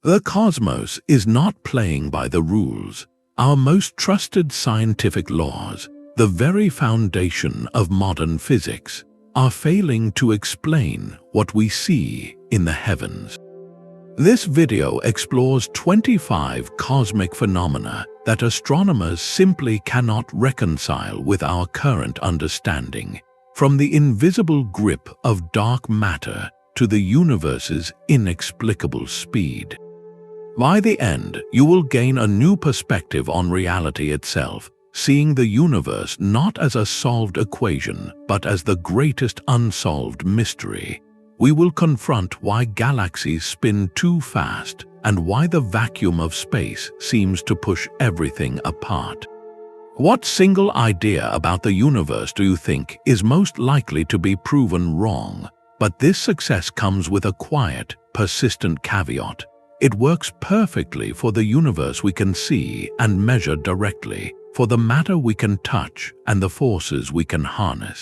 The cosmos is not playing by the rules. Our most trusted scientific laws, the very foundation of modern physics, are failing to explain what we see in the heavens. This video explores 25 cosmic phenomena that astronomers simply cannot reconcile with our current understanding, from the invisible grip of dark matter to the universe's inexplicable speed. By the end, you will gain a new perspective on reality itself, seeing the universe not as a solved equation, but as the greatest unsolved mystery. We will confront why galaxies spin too fast and why the vacuum of space seems to push everything apart. What single idea about the universe do you think is most likely to be proven wrong? But this success comes with a quiet, persistent caveat. It works perfectly for the universe we can see and measure directly, for the matter we can touch and the forces we can harness.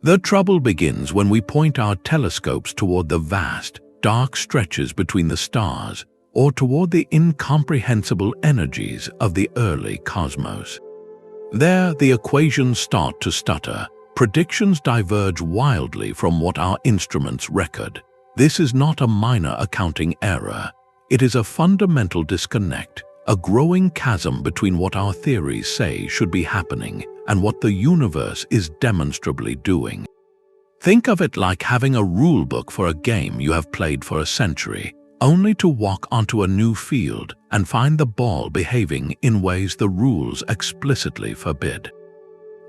The trouble begins when we point our telescopes toward the vast, dark stretches between the stars, or toward the incomprehensible energies of the early cosmos. There, the equations start to stutter. Predictions diverge wildly from what our instruments record. This is not a minor accounting error. It is a fundamental disconnect, a growing chasm between what our theories say should be happening and what the universe is demonstrably doing. Think of it like having a rulebook for a game you have played for a century, only to walk onto a new field and find the ball behaving in ways the rules explicitly forbid.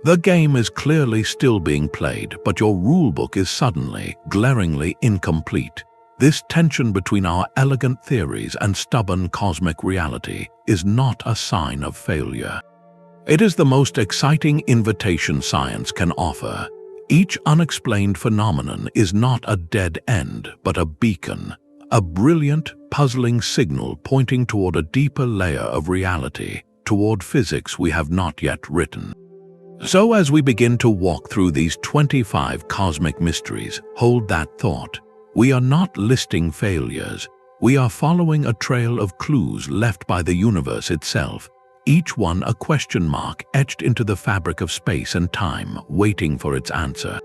The game is clearly still being played, but your rulebook is suddenly, glaringly incomplete. This tension between our elegant theories and stubborn cosmic reality is not a sign of failure. It is the most exciting invitation science can offer. Each unexplained phenomenon is not a dead end, but a beacon, a brilliant, puzzling signal pointing toward a deeper layer of reality, toward physics we have not yet written. So as we begin to walk through these 25 cosmic mysteries, hold that thought. We are not listing failures. We are following a trail of clues left by the universe itself, each one a question mark etched into the fabric of space and time, waiting for its answer.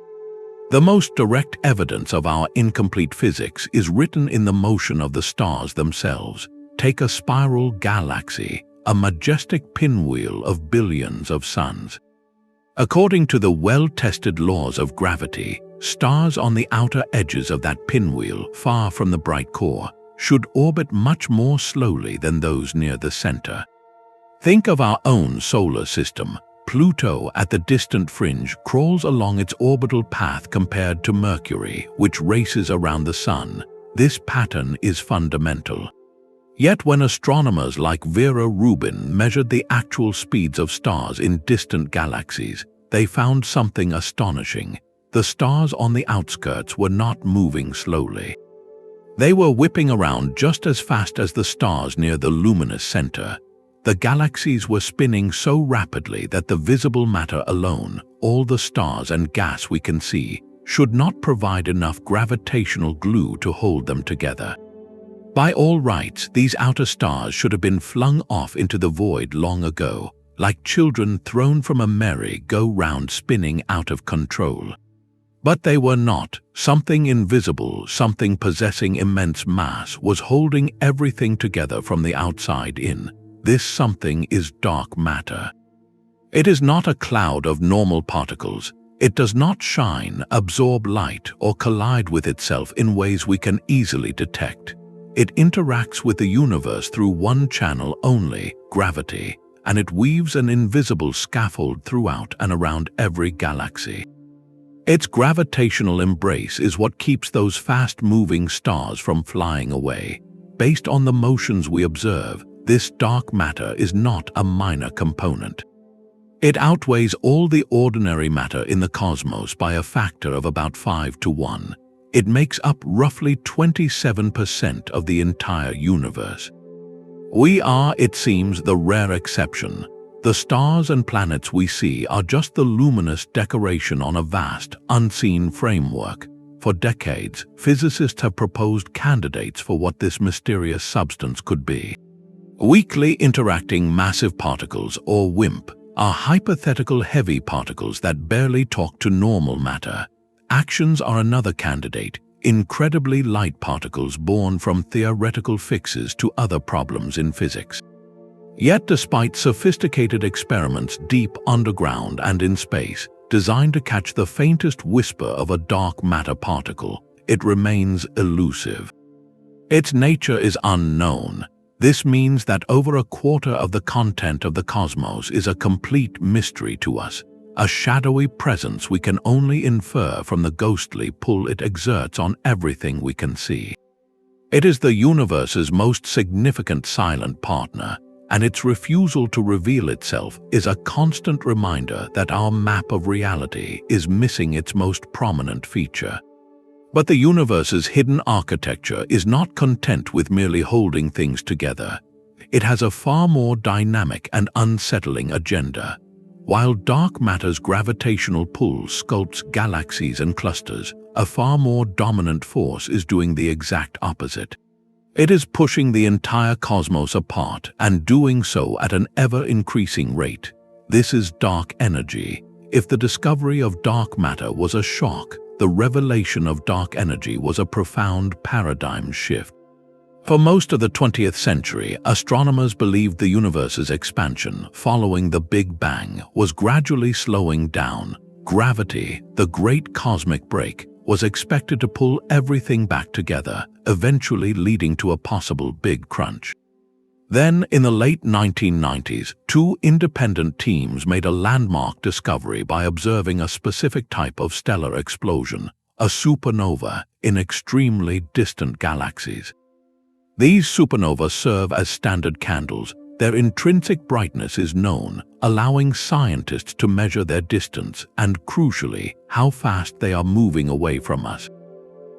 The most direct evidence of our incomplete physics is written in the motion of the stars themselves. Take a spiral galaxy, a majestic pinwheel of billions of suns. According to the well-tested laws of gravity, stars on the outer edges of that pinwheel, far from the bright core, should orbit much more slowly than those near the center. Think of our own solar system. Pluto at the distant fringe crawls along its orbital path compared to Mercury, which races around the Sun. This pattern is fundamental. Yet when astronomers like Vera Rubin measured the actual speeds of stars in distant galaxies, they found something astonishing. The stars on the outskirts were not moving slowly. They were whipping around just as fast as the stars near the luminous center. The galaxies were spinning so rapidly that the visible matter alone, all the stars and gas we can see, should not provide enough gravitational glue to hold them together. By all rights, these outer stars should have been flung off into the void long ago, like children thrown from a merry-go-round spinning out of control. But they were not. Something invisible, something possessing immense mass, was holding everything together from the outside in. This something is dark matter. It is not a cloud of normal particles. It does not shine, absorb light, or collide with itself in ways we can easily detect. It interacts with the universe through one channel only, gravity, and it weaves an invisible scaffold throughout and around every galaxy. Its gravitational embrace is what keeps those fast-moving stars from flying away. Based on the motions we observe, this dark matter is not a minor component. It outweighs all the ordinary matter in the cosmos by a factor of about 5 to 1. It makes up roughly 27% of the entire universe. We are, it seems, the rare exception. The stars and planets we see are just the luminous decoration on a vast, unseen framework. For decades, physicists have proposed candidates for what this mysterious substance could be. Weakly interacting massive particles, or WIMP, are hypothetical heavy particles that barely talk to normal matter. Actions are another candidate, incredibly light particles born from theoretical fixes to other problems in physics. Yet despite sophisticated experiments deep underground and in space, designed to catch the faintest whisper of a dark matter particle, it remains elusive. Its nature is unknown. This means that over a quarter of the content of the cosmos is a complete mystery to us, a shadowy presence we can only infer from the ghostly pull it exerts on everything we can see. It is the universe's most significant silent partner, and its refusal to reveal itself is a constant reminder that our map of reality is missing its most prominent feature. But the universe's hidden architecture is not content with merely holding things together. It has a far more dynamic and unsettling agenda. While dark matter's gravitational pull sculpts galaxies and clusters, a far more dominant force is doing the exact opposite. It is pushing the entire cosmos apart and doing so at an ever-increasing rate. This is dark energy. If the discovery of dark matter was a shock, the revelation of dark energy was a profound paradigm shift. For most of the 20th century, astronomers believed the universe's expansion, following the Big Bang, was gradually slowing down. Gravity, the great cosmic break, was expected to pull everything back together, eventually leading to a possible big crunch. Then, in the late 1990s, two independent teams made a landmark discovery by observing a specific type of stellar explosion, a supernova, in extremely distant galaxies. These supernovas serve as standard candles. Their intrinsic brightness is known, allowing scientists to measure their distance and, crucially, how fast they are moving away from us.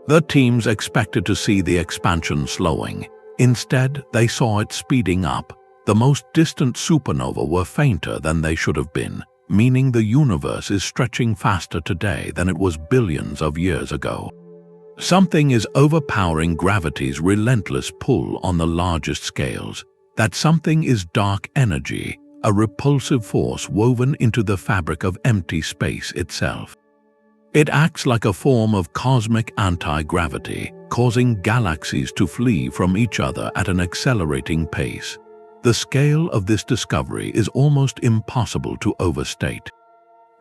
The teams expected to see the expansion slowing. Instead, they saw it speeding up. The most distant supernovae were fainter than they should have been, meaning the universe is stretching faster today than it was billions of years ago. Something is overpowering gravity's relentless pull on the largest scales. That something is dark energy, a repulsive force woven into the fabric of empty space itself. It acts like a form of cosmic anti-gravity, causing galaxies to flee from each other at an accelerating pace. The scale of this discovery is almost impossible to overstate.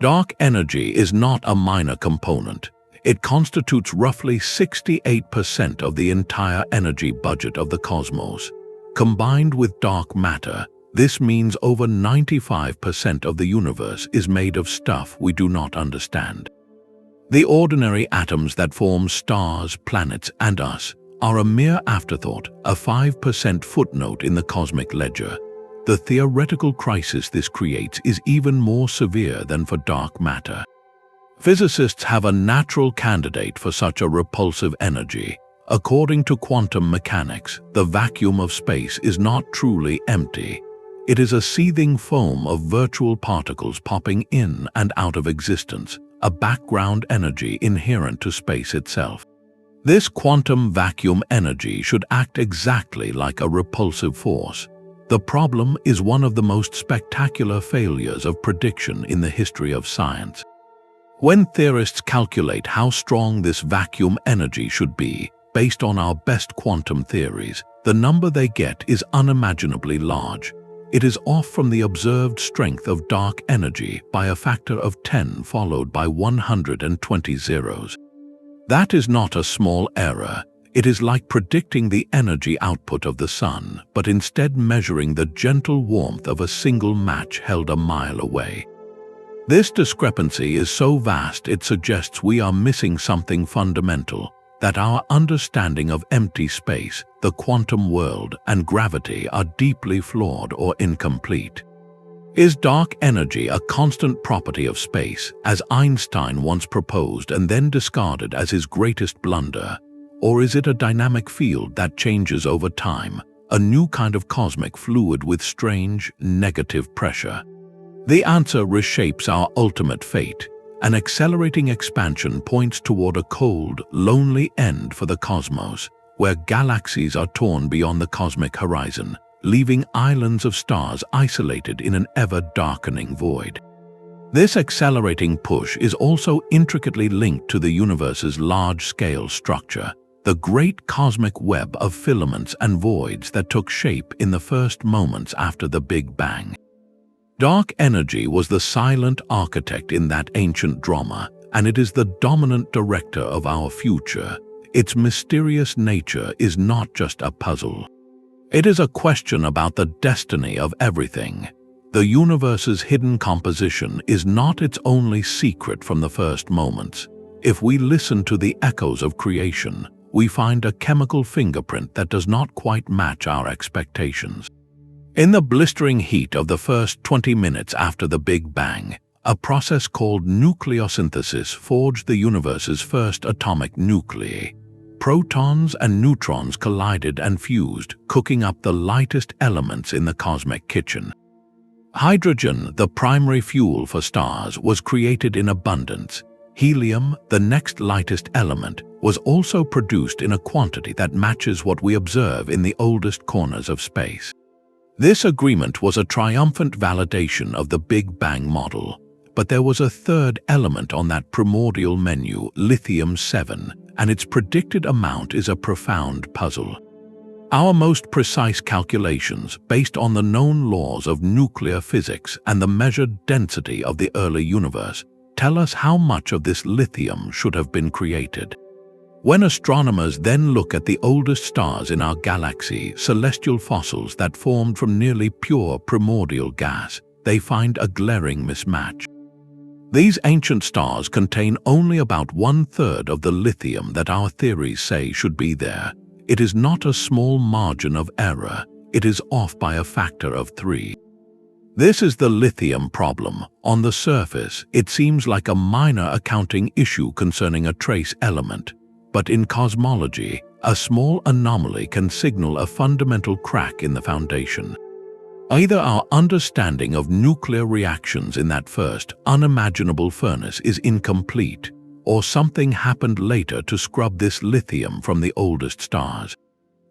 Dark energy is not a minor component. It constitutes roughly 68% of the entire energy budget of the cosmos. Combined with dark matter, this means over 95% of the universe is made of stuff we do not understand. The ordinary atoms that form stars, planets, and us are a mere afterthought, a 5% footnote in the cosmic ledger. The theoretical crisis this creates is even more severe than for dark matter. Physicists have a natural candidate for such a repulsive energy. According to quantum mechanics, the vacuum of space is not truly empty. It is a seething foam of virtual particles popping in and out of existence, a background energy inherent to space itself. This quantum vacuum energy should act exactly like a repulsive force. The problem is one of the most spectacular failures of prediction in the history of science. When theorists calculate how strong this vacuum energy should be, based on our best quantum theories, the number they get is unimaginably large. It is off from the observed strength of dark energy by a factor of 10 followed by 120 zeros. That is not a small error. It is like predicting the energy output of the sun, but instead measuring the gentle warmth of a single match held a mile away. This discrepancy is so vast it suggests we are missing something fundamental, that our understanding of empty space, the quantum world, and gravity are deeply flawed or incomplete. Is dark energy a constant property of space, as Einstein once proposed and then discarded as his greatest blunder? Or is it a dynamic field that changes over time, a new kind of cosmic fluid with strange, negative pressure? The answer reshapes our ultimate fate. An accelerating expansion points toward a cold, lonely end for the cosmos, where galaxies are torn beyond the cosmic horizon, leaving islands of stars isolated in an ever-darkening void. This accelerating push is also intricately linked to the universe's large-scale structure, the great cosmic web of filaments and voids that took shape in the first moments after the Big Bang. Dark energy was the silent architect in that ancient drama, and it is the dominant director of our future. Its mysterious nature is not just a puzzle. It is a question about the destiny of everything. The universe's hidden composition is not its only secret from the first moments. If we listen to the echoes of creation, we find a chemical fingerprint that does not quite match our expectations. In the blistering heat of the first 20 minutes after the Big Bang, a process called nucleosynthesis forged the universe's first atomic nuclei. Protons and neutrons collided and fused, cooking up the lightest elements in the cosmic kitchen. Hydrogen, the primary fuel for stars, was created in abundance. Helium, the next lightest element, was also produced in a quantity that matches what we observe in the oldest corners of space. This agreement was a triumphant validation of the Big Bang model, but there was a third element on that primordial menu, lithium-7, and its predicted amount is a profound puzzle. Our most precise calculations, based on the known laws of nuclear physics and the measured density of the early universe, tell us how much of this lithium should have been created. When astronomers then look at the oldest stars in our galaxy, celestial fossils that formed from nearly pure primordial gas, they find a glaring mismatch. These ancient stars contain only about 1/3 of the lithium that our theories say should be there. It is not a small margin of error, it is off by a factor of 3. This is the lithium problem. On the surface, it seems like a minor accounting issue concerning a trace element, but in cosmology, a small anomaly can signal a fundamental crack in the foundation. Either our understanding of nuclear reactions in that first, unimaginable furnace is incomplete, or something happened later to scrub this lithium from the oldest stars.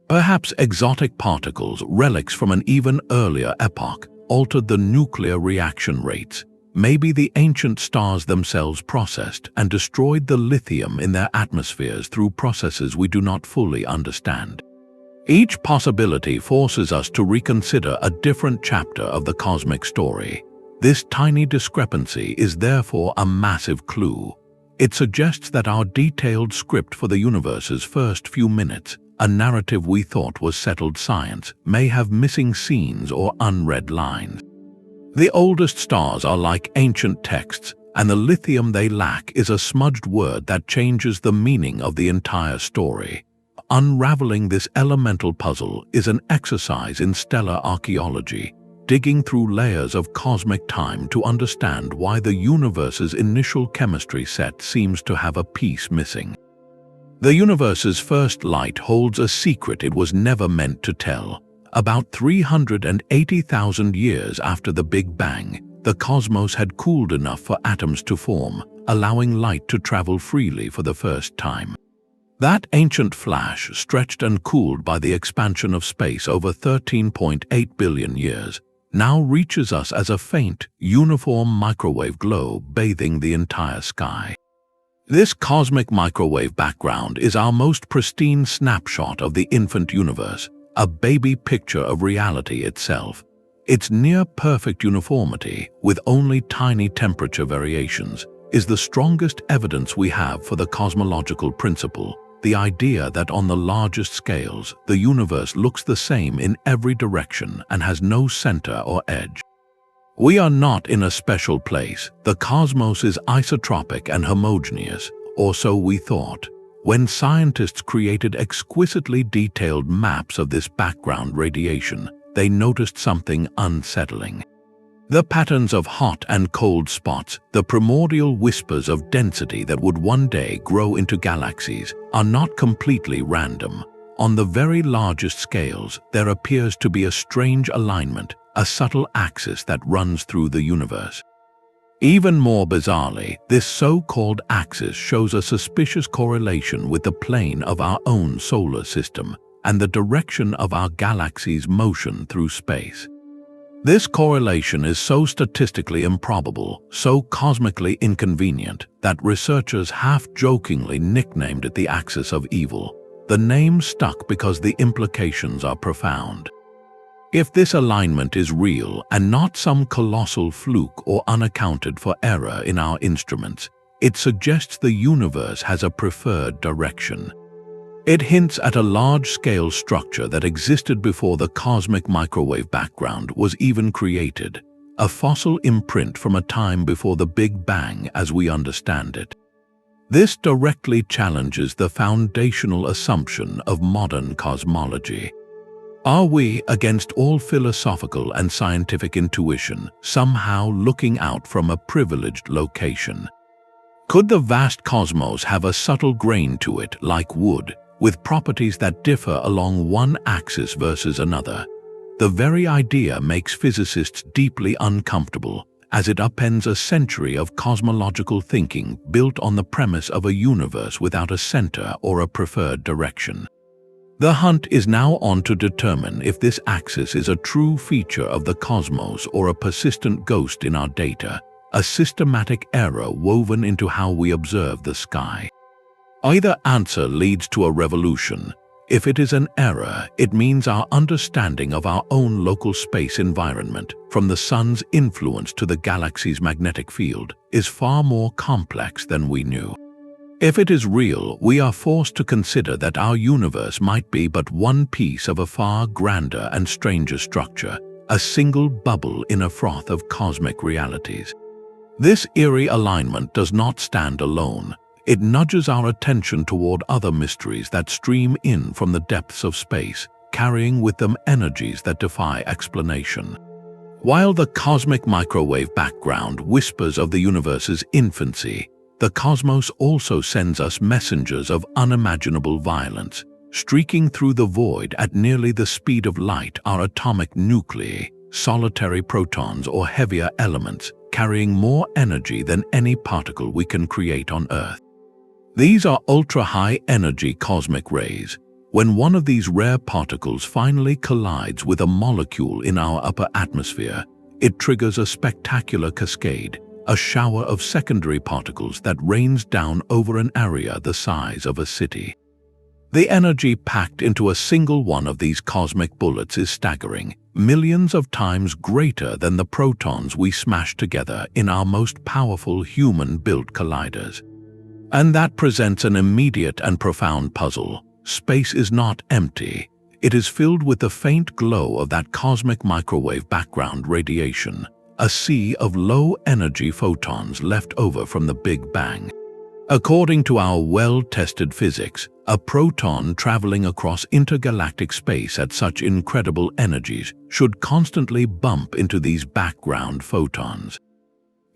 Perhaps exotic particles, relics from an even earlier epoch, altered the nuclear reaction rates. Maybe the ancient stars themselves processed and destroyed the lithium in their atmospheres through processes we do not fully understand. Each possibility forces us to reconsider a different chapter of the cosmic story. This tiny discrepancy is therefore a massive clue. It suggests that our detailed script for the universe's first few minutes, a narrative we thought was settled science, may have missing scenes or unread lines. The oldest stars are like ancient texts, and the lithium they lack is a smudged word that changes the meaning of the entire story. Unraveling this elemental puzzle is an exercise in stellar archaeology, digging through layers of cosmic time to understand why the universe's initial chemistry set seems to have a piece missing. The universe's first light holds a secret it was never meant to tell. About 380,000 years after the Big Bang, the cosmos had cooled enough for atoms to form, allowing light to travel freely for the first time. That ancient flash, stretched and cooled by the expansion of space over 13.8 billion years, now reaches us as a faint, uniform microwave glow bathing the entire sky. This cosmic microwave background is our most pristine snapshot of the infant universe, a baby picture of reality itself. Its near-perfect uniformity, with only tiny temperature variations, is the strongest evidence we have for the cosmological principle, the idea that on the largest scales, the universe looks the same in every direction and has no center or edge. We are not in a special place. The cosmos is isotropic and homogeneous, or so we thought. When scientists created exquisitely detailed maps of this background radiation, they noticed something unsettling. The patterns of hot and cold spots, the primordial whispers of density that would one day grow into galaxies, are not completely random. On the very largest scales, there appears to be a strange alignment, a subtle axis that runs through the universe. Even more bizarrely, this so-called axis shows a suspicious correlation with the plane of our own solar system and the direction of our galaxy's motion through space. This correlation is so statistically improbable, so cosmically inconvenient, that researchers half-jokingly nicknamed it the axis of evil. The name stuck because the implications are profound. If this alignment is real and not some colossal fluke or unaccounted for error in our instruments, it suggests the universe has a preferred direction. It hints at a large-scale structure that existed before the cosmic microwave background was even created, a fossil imprint from a time before the Big Bang as we understand it. This directly challenges the foundational assumption of modern cosmology. Are we, against all philosophical and scientific intuition, somehow looking out from a privileged location? Could the vast cosmos have a subtle grain to it like wood, with properties that differ along one axis versus another? The very idea makes physicists deeply uncomfortable, as it upends a century of cosmological thinking built on the premise of a universe without a center or a preferred direction. The hunt is now on to determine if this axis is a true feature of the cosmos or a persistent ghost in our data, a systematic error woven into how we observe the sky. Either answer leads to a revolution. If it is an error, it means our understanding of our own local space environment, from the sun's influence to the galaxy's magnetic field, is far more complex than we knew. If it is real, we are forced to consider that our universe might be but one piece of a far grander and stranger structure, a single bubble in a froth of cosmic realities. This eerie alignment does not stand alone. It nudges our attention toward other mysteries that stream in from the depths of space, carrying with them energies that defy explanation. While the cosmic microwave background whispers of the universe's infancy, the cosmos also sends us messengers of unimaginable violence. Streaking through the void at nearly the speed of light are atomic nuclei, solitary protons or heavier elements, carrying more energy than any particle we can create on Earth. These are ultra-high energy cosmic rays. When one of these rare particles finally collides with a molecule in our upper atmosphere, it triggers a spectacular cascade, a shower of secondary particles that rains down over an area the size of a city. The energy packed into a single one of these cosmic bullets is staggering, millions of times greater than the protons we smash together in our most powerful human-built colliders. And that presents an immediate and profound puzzle. Space is not empty. It is filled with the faint glow of that cosmic microwave background radiation, a sea of low-energy photons left over from the Big Bang. According to our well-tested physics, a proton traveling across intergalactic space at such incredible energies should constantly bump into these background photons.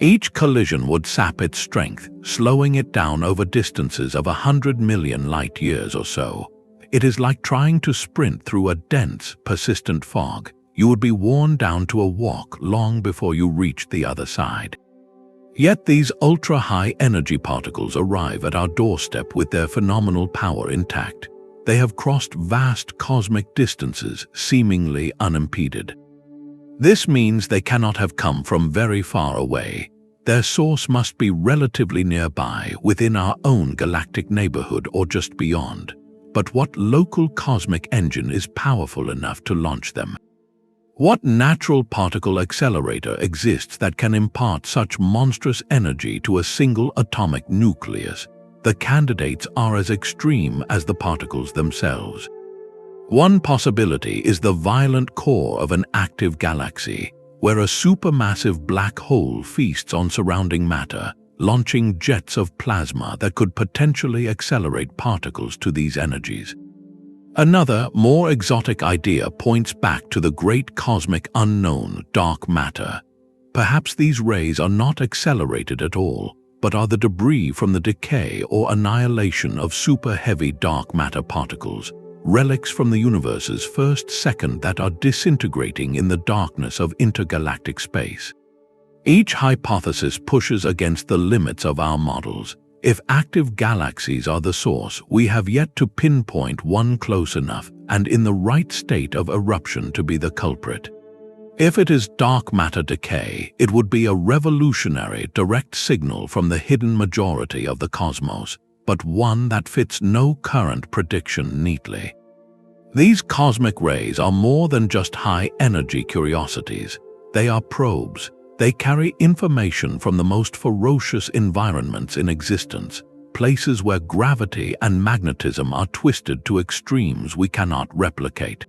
Each collision would sap its strength, slowing it down over distances of 100 million light-years or so. It is like trying to sprint through a dense, persistent fog. You would be worn down to a walk long before you reached the other side. Yet these ultra-high energy particles arrive at our doorstep with their phenomenal power intact. They have crossed vast cosmic distances, seemingly unimpeded. This means they cannot have come from very far away. Their source must be relatively nearby, within our own galactic neighborhood or just beyond. But what local cosmic engine is powerful enough to launch them? What natural particle accelerator exists that can impart such monstrous energy to a single atomic nucleus? The candidates are as extreme as the particles themselves. One possibility is the violent core of an active galaxy, where a supermassive black hole feasts on surrounding matter, launching jets of plasma that could potentially accelerate particles to these energies. Another, more exotic idea points back to the great cosmic unknown, dark matter. Perhaps these rays are not accelerated at all, but are the debris from the decay or annihilation of super-heavy dark matter particles, relics from the universe's first second that are disintegrating in the darkness of intergalactic space. Each hypothesis pushes against the limits of our models. If active galaxies are the source, we have yet to pinpoint one close enough and in the right state of eruption to be the culprit. If it is dark matter decay, it would be a revolutionary direct signal from the hidden majority of the cosmos, but one that fits no current prediction neatly. These cosmic rays are more than just high-energy curiosities. They are probes. They carry information from the most ferocious environments in existence, places where gravity and magnetism are twisted to extremes we cannot replicate.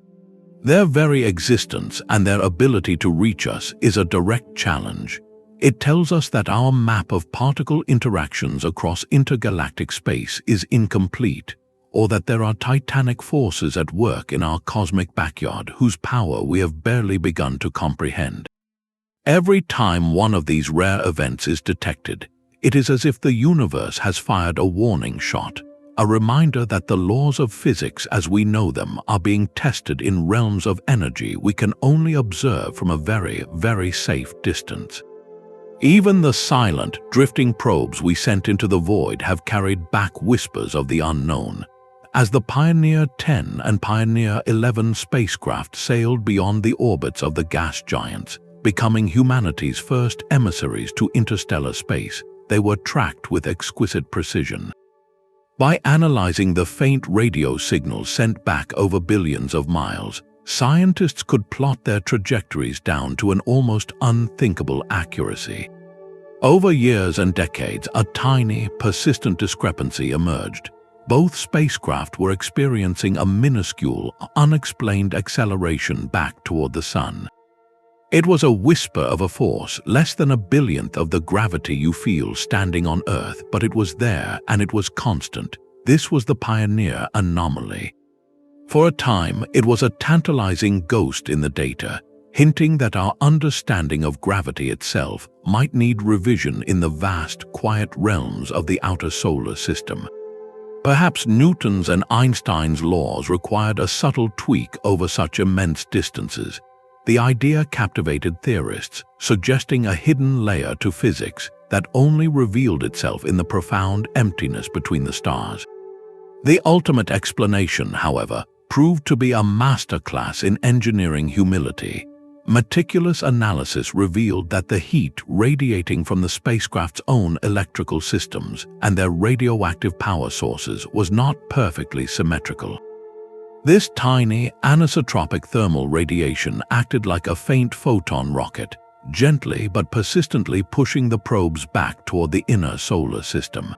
Their very existence and their ability to reach us is a direct challenge. It tells us that our map of particle interactions across intergalactic space is incomplete, or that there are titanic forces at work in our cosmic backyard whose power we have barely begun to comprehend. Every time one of these rare events is detected, it is as if the universe has fired a warning shot, a reminder that the laws of physics as we know them are being tested in realms of energy we can only observe from a very, very safe distance. Even the silent, drifting probes we sent into the void have carried back whispers of the unknown. As the Pioneer 10 and Pioneer 11 spacecraft sailed beyond the orbits of the gas giants, becoming humanity's first emissaries to interstellar space, they were tracked with exquisite precision. By analyzing the faint radio signals sent back over billions of miles, scientists could plot their trajectories down to an almost unthinkable accuracy. Over years and decades, a tiny, persistent discrepancy emerged. Both spacecraft were experiencing a minuscule, unexplained acceleration back toward the Sun. It was a whisper of a force, less than a billionth of the gravity you feel standing on Earth, but it was there and it was constant. This was the Pioneer Anomaly. For a time, it was a tantalizing ghost in the data, hinting that our understanding of gravity itself might need revision in the vast, quiet realms of the outer solar system. Perhaps Newton's and Einstein's laws required a subtle tweak over such immense distances. The idea captivated theorists, suggesting a hidden layer to physics that only revealed itself in the profound emptiness between the stars. The ultimate explanation, however, proved to be a masterclass in engineering humility. Meticulous analysis revealed that the heat radiating from the spacecraft's own electrical systems and their radioactive power sources was not perfectly symmetrical. This tiny, anisotropic thermal radiation acted like a faint photon rocket, gently but persistently pushing the probes back toward the inner solar system.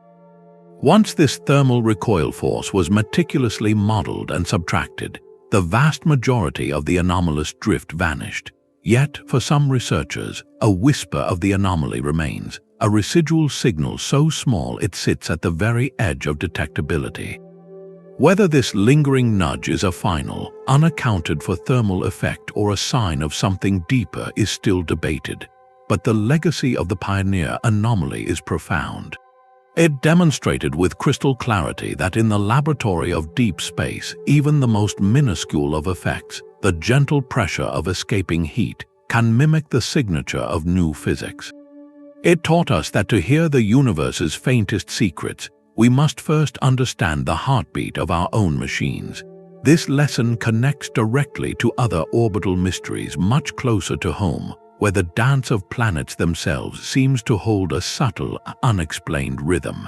Once this thermal recoil force was meticulously modeled and subtracted, the vast majority of the anomalous drift vanished. Yet, for some researchers, a whisper of the anomaly remains, a residual signal so small it sits at the very edge of detectability. Whether this lingering nudge is a final, unaccounted-for thermal effect or a sign of something deeper is still debated, but the legacy of the Pioneer Anomaly is profound. It demonstrated with crystal clarity that in the laboratory of deep space, even the most minuscule of effects, the gentle pressure of escaping heat, can mimic the signature of new physics. It taught us that to hear the universe's faintest secrets, we must first understand the heartbeat of our own machines. This lesson connects directly to other orbital mysteries much closer to home, where the dance of planets themselves seems to hold a subtle, unexplained rhythm.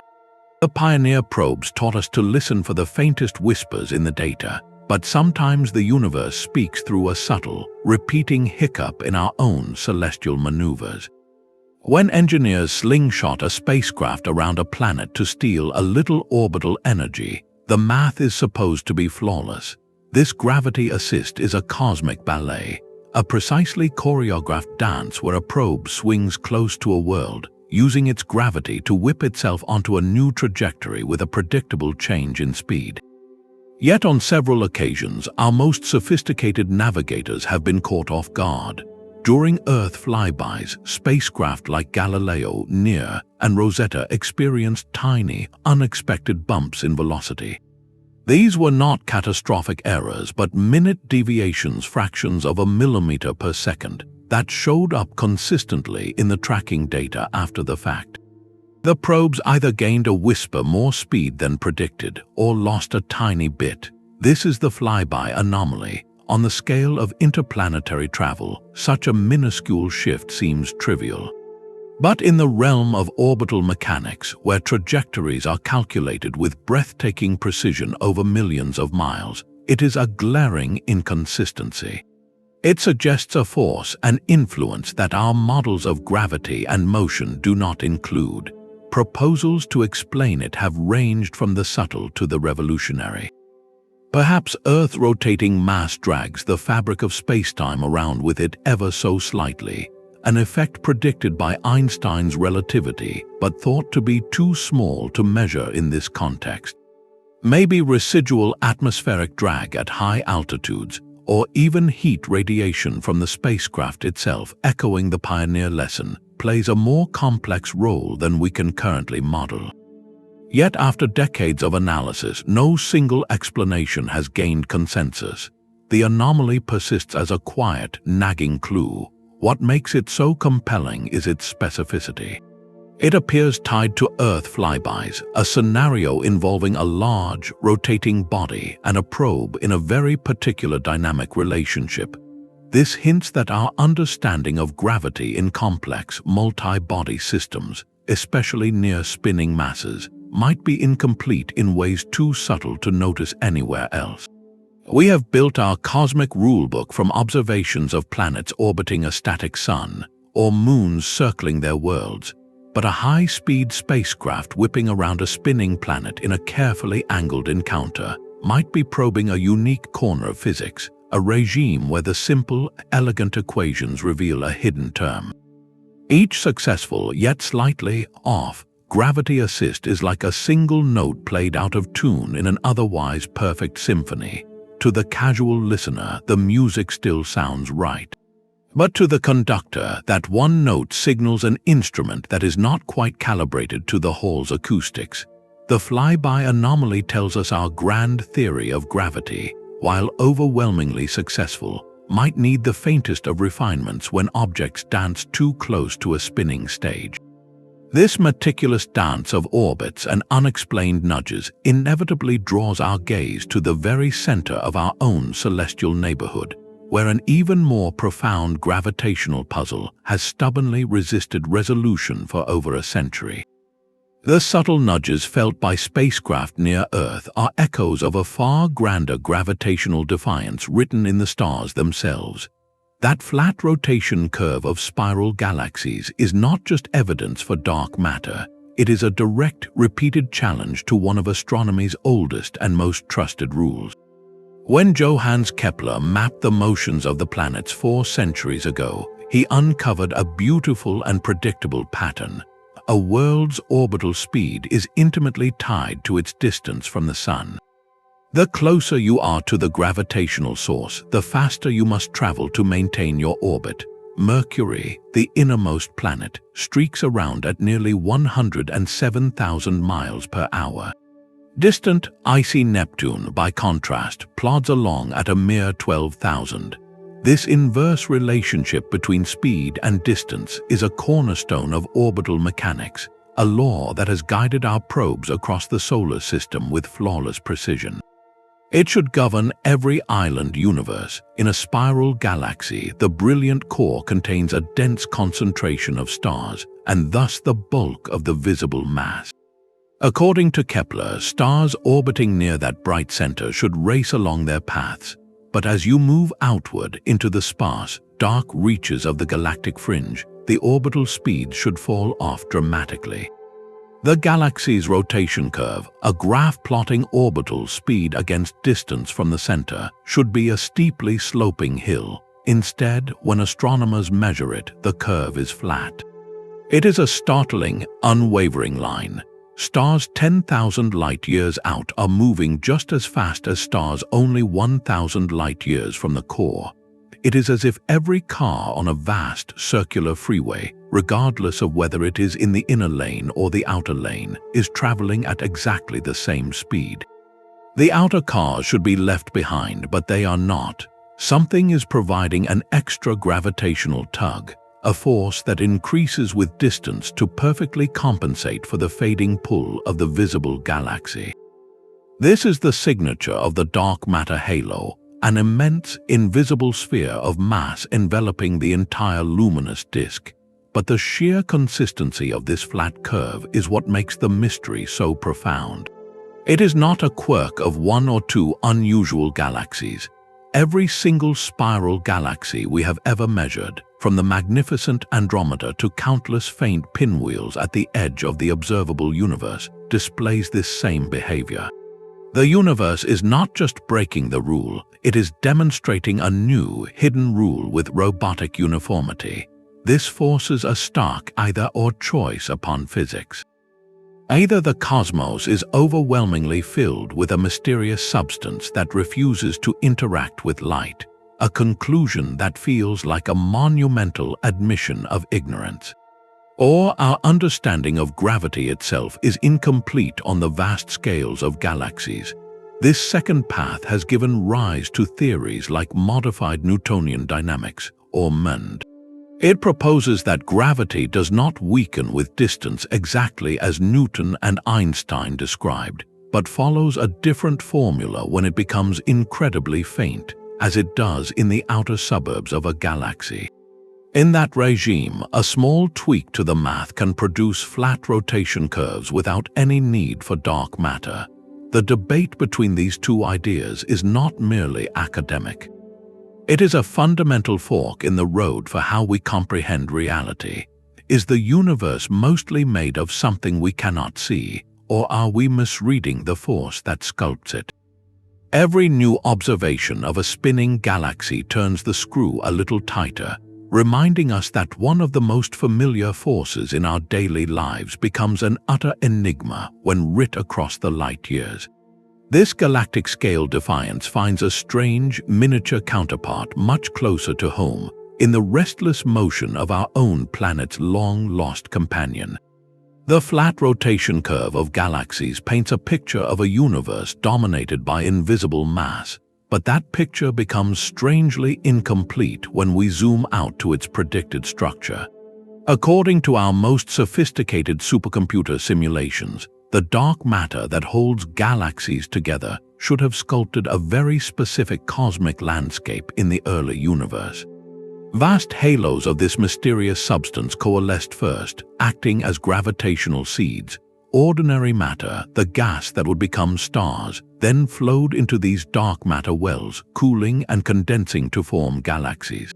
The Pioneer probes taught us to listen for the faintest whispers in the data, but sometimes the universe speaks through a subtle, repeating hiccup in our own celestial maneuvers. When engineers slingshot a spacecraft around a planet to steal a little orbital energy, the math is supposed to be flawless. This gravity assist is a cosmic ballet, a precisely choreographed dance where a probe swings close to a world, using its gravity to whip itself onto a new trajectory with a predictable change in speed. Yet on several occasions, our most sophisticated navigators have been caught off guard. During Earth flybys, spacecraft like Galileo, Near, and Rosetta experienced tiny, unexpected bumps in velocity. These were not catastrophic errors, but minute deviations, fractions of a millimeter per second, that showed up consistently in the tracking data after the fact. The probes either gained a whisper more speed than predicted or lost a tiny bit. This is the Flyby anomaly. On the scale of interplanetary travel, such a minuscule shift seems trivial. But in the realm of orbital mechanics, where trajectories are calculated with breathtaking precision over millions of miles, it is a glaring inconsistency. It suggests a force and influence that our models of gravity and motion do not include. Proposals to explain it have ranged from the subtle to the revolutionary. Perhaps Earth rotating mass drags the fabric of spacetime around with it ever so slightly, an effect predicted by Einstein's relativity but thought to be too small to measure in this context. Maybe residual atmospheric drag at high altitudes, or even heat radiation from the spacecraft itself echoing the Pioneer lesson, plays a more complex role than we can currently model. Yet after decades of analysis, no single explanation has gained consensus. The anomaly persists as a quiet, nagging clue. What makes it so compelling is its specificity. It appears tied to Earth flybys, a scenario involving a large, rotating body and a probe in a very particular dynamic relationship. This hints that our understanding of gravity in complex, multi-body systems, especially near spinning masses, might be incomplete in ways too subtle to notice anywhere else. We have built our cosmic rulebook from observations of planets orbiting a static sun, or moons circling their worlds, but a high-speed spacecraft whipping around a spinning planet in a carefully angled encounter might be probing a unique corner of physics, a regime where the simple, elegant equations reveal a hidden term. Each successful, yet slightly off, gravity assist is like a single note played out of tune in an otherwise perfect symphony. To the casual listener, the music still sounds right. But to the conductor, that one note signals an instrument that is not quite calibrated to the hall's acoustics. The Flyby anomaly tells us our grand theory of gravity, while overwhelmingly successful, might need the faintest of refinements when objects dance too close to a spinning stage. This meticulous dance of orbits and unexplained nudges inevitably draws our gaze to the very center of our own celestial neighborhood, where an even more profound gravitational puzzle has stubbornly resisted resolution for over a century. The subtle nudges felt by spacecraft near Earth are echoes of a far grander gravitational defiance written in the stars themselves. That flat rotation curve of spiral galaxies is not just evidence for dark matter, it is a direct, repeated challenge to one of astronomy's oldest and most trusted rules. When Johannes Kepler mapped the motions of the planets 4 centuries ago, he uncovered a beautiful and predictable pattern. A world's orbital speed is intimately tied to its distance from the Sun. The closer you are to the gravitational source, the faster you must travel to maintain your orbit. Mercury, the innermost planet, streaks around at nearly 107,000 miles per hour. Distant, icy Neptune, by contrast, plods along at a mere 12,000. This inverse relationship between speed and distance is a cornerstone of orbital mechanics, a law that has guided our probes across the solar system with flawless precision. It should govern every island universe. In a spiral galaxy, the brilliant core contains a dense concentration of stars, and thus the bulk of the visible mass. According to Kepler, stars orbiting near that bright center should race along their paths, but as you move outward into the sparse, dark reaches of the galactic fringe, the orbital speed should fall off dramatically. The galaxy's rotation curve, a graph plotting orbital speed against distance from the center, should be a steeply sloping hill. Instead, when astronomers measure it, the curve is flat. It is a startling, unwavering line. Stars 10,000 light-years out are moving just as fast as stars only 1,000 light-years from the core. It is as if every car on a vast, circular freeway, regardless of whether it is in the inner lane or the outer lane, is traveling at exactly the same speed. The outer cars should be left behind, but they are not. Something is providing an extra gravitational tug, a force that increases with distance to perfectly compensate for the fading pull of the visible galaxy. This is the signature of the dark matter halo, an immense, invisible sphere of mass enveloping the entire luminous disk. But the sheer consistency of this flat curve is what makes the mystery so profound. It is not a quirk of one or two unusual galaxies. Every single spiral galaxy we have ever measured, from the magnificent Andromeda to countless faint pinwheels at the edge of the observable universe, displays this same behavior. The universe is not just breaking the rule, it is demonstrating a new, hidden rule with robotic uniformity. This forces a stark either-or choice upon physics. Either the cosmos is overwhelmingly filled with a mysterious substance that refuses to interact with light, a conclusion that feels like a monumental admission of ignorance. Or our understanding of gravity itself is incomplete on the vast scales of galaxies. This second path has given rise to theories like modified Newtonian dynamics, or MND. It proposes that gravity does not weaken with distance exactly as Newton and Einstein described, but follows a different formula when it becomes incredibly faint, as it does in the outer suburbs of a galaxy. In that regime, a small tweak to the math can produce flat rotation curves without any need for dark matter. The debate between these two ideas is not merely academic. It is a fundamental fork in the road for how we comprehend reality. Is the universe mostly made of something we cannot see, or are we misreading the force that sculpts it? Every new observation of a spinning galaxy turns the screw a little tighter, reminding us that one of the most familiar forces in our daily lives becomes an utter enigma when writ across the light years. This galactic scale defiance finds a strange, miniature counterpart much closer to home, in the restless motion of our own planet's long-lost companion. The flat rotation curve of galaxies paints a picture of a universe dominated by invisible mass, but that picture becomes strangely incomplete when we zoom out to its predicted structure. According to our most sophisticated supercomputer simulations, the dark matter that holds galaxies together should have sculpted a very specific cosmic landscape in the early universe. Vast halos of this mysterious substance coalesced first, acting as gravitational seeds. Ordinary matter, the gas that would become stars, then flowed into these dark matter wells, cooling and condensing to form galaxies.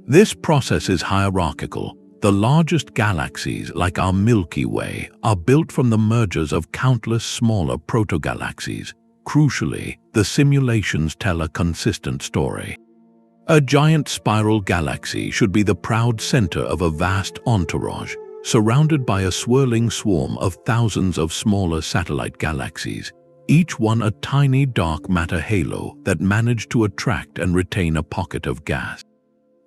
This process is hierarchical. The largest galaxies, like our Milky Way, are built from the mergers of countless smaller protogalaxies. Crucially, the simulations tell a consistent story. A giant spiral galaxy should be the proud center of a vast entourage, surrounded by a swirling swarm of thousands of smaller satellite galaxies, each one a tiny dark matter halo that managed to attract and retain a pocket of gas.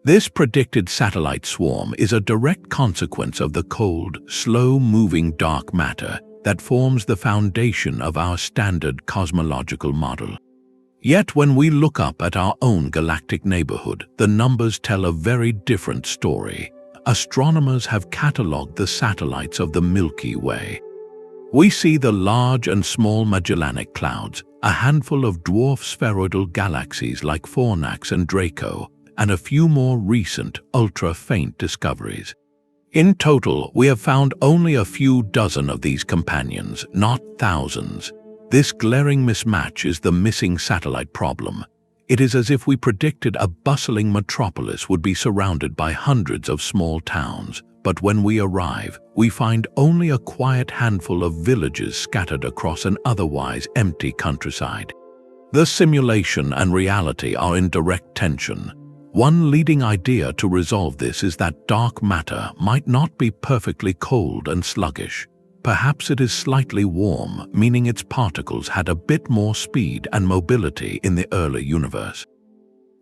This predicted satellite swarm is a direct consequence of the cold, slow-moving dark matter that forms the foundation of our standard cosmological model. Yet when we look up at our own galactic neighborhood, the numbers tell a very different story. Astronomers have catalogued the satellites of the Milky Way. We see the large and small Magellanic Clouds, a handful of dwarf spheroidal galaxies like Fornax and Draco, and a few more recent, ultra-faint discoveries. In total, we have found only a few dozen of these companions, not thousands. This glaring mismatch is the missing satellite problem. It is as if we predicted a bustling metropolis would be surrounded by hundreds of small towns, but when we arrive, we find only a quiet handful of villages scattered across an otherwise empty countryside. The simulation and reality are in direct tension. One leading idea to resolve this is that dark matter might not be perfectly cold and sluggish. Perhaps it is slightly warm, meaning its particles had a bit more speed and mobility in the early universe.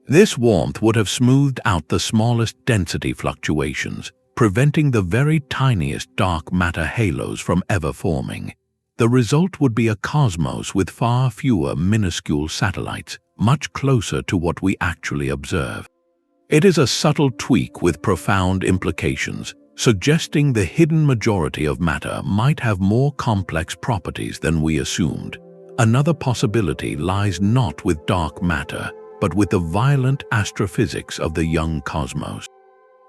This warmth would have smoothed out the smallest density fluctuations, preventing the very tiniest dark matter halos from ever forming. The result would be a cosmos with far fewer minuscule satellites, much closer to what we actually observe. It is a subtle tweak with profound implications, suggesting the hidden majority of matter might have more complex properties than we assumed. Another possibility lies not with dark matter, but with the violent astrophysics of the young cosmos.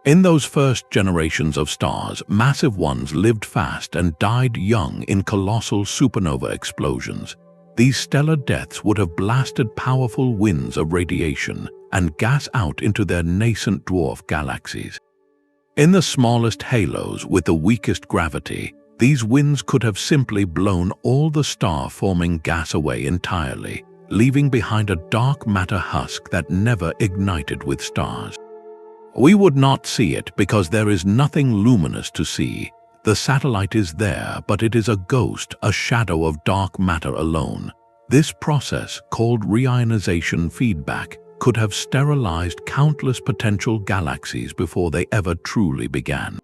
In those first generations of stars, massive ones lived fast and died young in colossal supernova explosions. These stellar deaths would have blasted powerful winds of radiation and gas out into their nascent dwarf galaxies. In the smallest halos with the weakest gravity, these winds could have simply blown all the star-forming gas away entirely, leaving behind a dark matter husk that never ignited with stars. We would not see it because there is nothing luminous to see. The satellite is there, but it is a ghost, a shadow of dark matter alone. This process, called reionization feedback, could have sterilized countless potential galaxies before they ever truly began.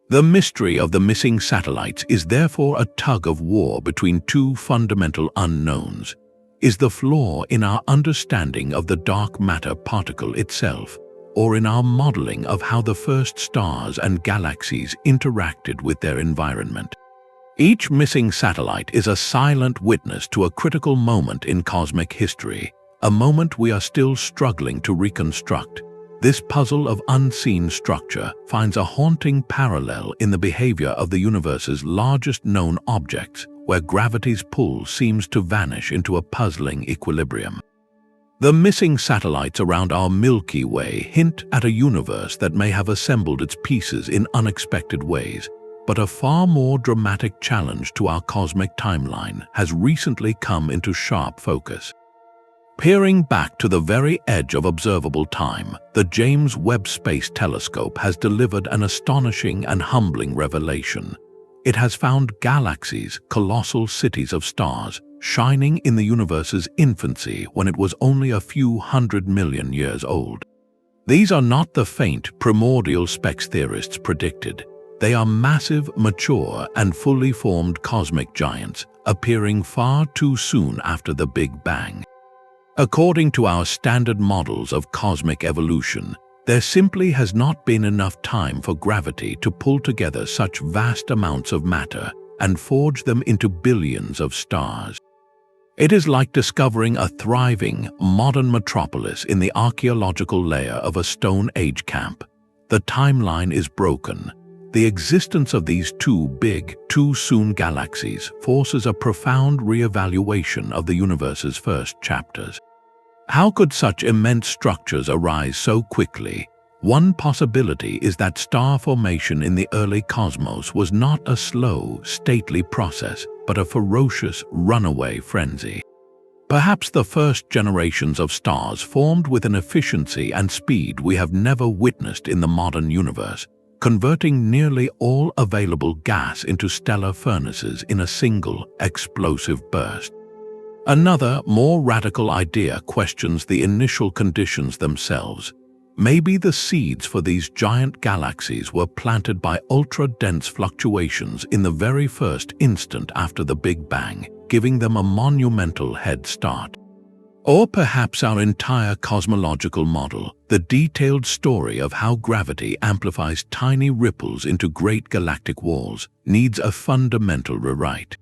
The mystery of the missing satellites is therefore a tug-of-war between two fundamental unknowns. Is the flaw in our understanding of the dark matter particle itself, or in our modeling of how the first stars and galaxies interacted with their environment? Each missing satellite is a silent witness to a critical moment in cosmic history, a moment we are still struggling to reconstruct. This puzzle of unseen structure finds a haunting parallel in the behavior of the universe's largest known objects, where gravity's pull seems to vanish into a puzzling equilibrium. The missing satellites around our Milky Way hint at a universe that may have assembled its pieces in unexpected ways, but a far more dramatic challenge to our cosmic timeline has recently come into sharp focus. Peering back to the very edge of observable time, the James Webb Space Telescope has delivered an astonishing and humbling revelation. It has found galaxies, colossal cities of stars, shining in the universe's infancy when it was only a few 100 million years old. These are not the faint, primordial specks theorists predicted. They are massive, mature, and fully formed cosmic giants, appearing far too soon after the Big Bang. According to our standard models of cosmic evolution, there simply has not been enough time for gravity to pull together such vast amounts of matter and forge them into billions of stars. It is like discovering a thriving, modern metropolis in the archaeological layer of a Stone Age camp. The timeline is broken. The existence of these too big, too soon galaxies forces a profound re-evaluation of the universe's first chapters. How could such immense structures arise so quickly? One possibility is that star formation in the early cosmos was not a slow, stately process, but a ferocious, runaway frenzy. Perhaps the first generations of stars formed with an efficiency and speed we have never witnessed in the modern universe, converting nearly all available gas into stellar furnaces in a single, explosive burst. Another, more radical idea questions the initial conditions themselves. Maybe the seeds for these giant galaxies were planted by ultra-dense fluctuations in the very first instant after the Big Bang, giving them a monumental head start. Or perhaps our entire cosmological model, the detailed story of how gravity amplifies tiny ripples into great galactic walls, needs a fundamental rewrite.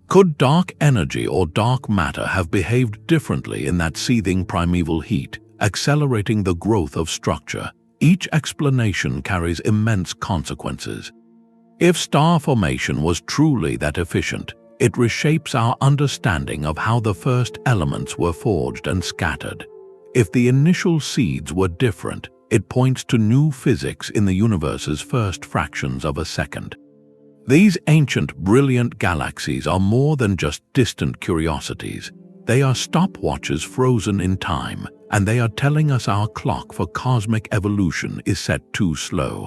Could dark energy or dark matter have behaved differently in that seething primeval heat, accelerating the growth of structure? Each explanation carries immense consequences. If star formation was truly that efficient, it reshapes our understanding of how the first elements were forged and scattered. If the initial seeds were different, it points to new physics in the universe's first fractions of a second. These ancient, brilliant galaxies are more than just distant curiosities. They are stopwatches frozen in time, and they are telling us our clock for cosmic evolution is set too slow.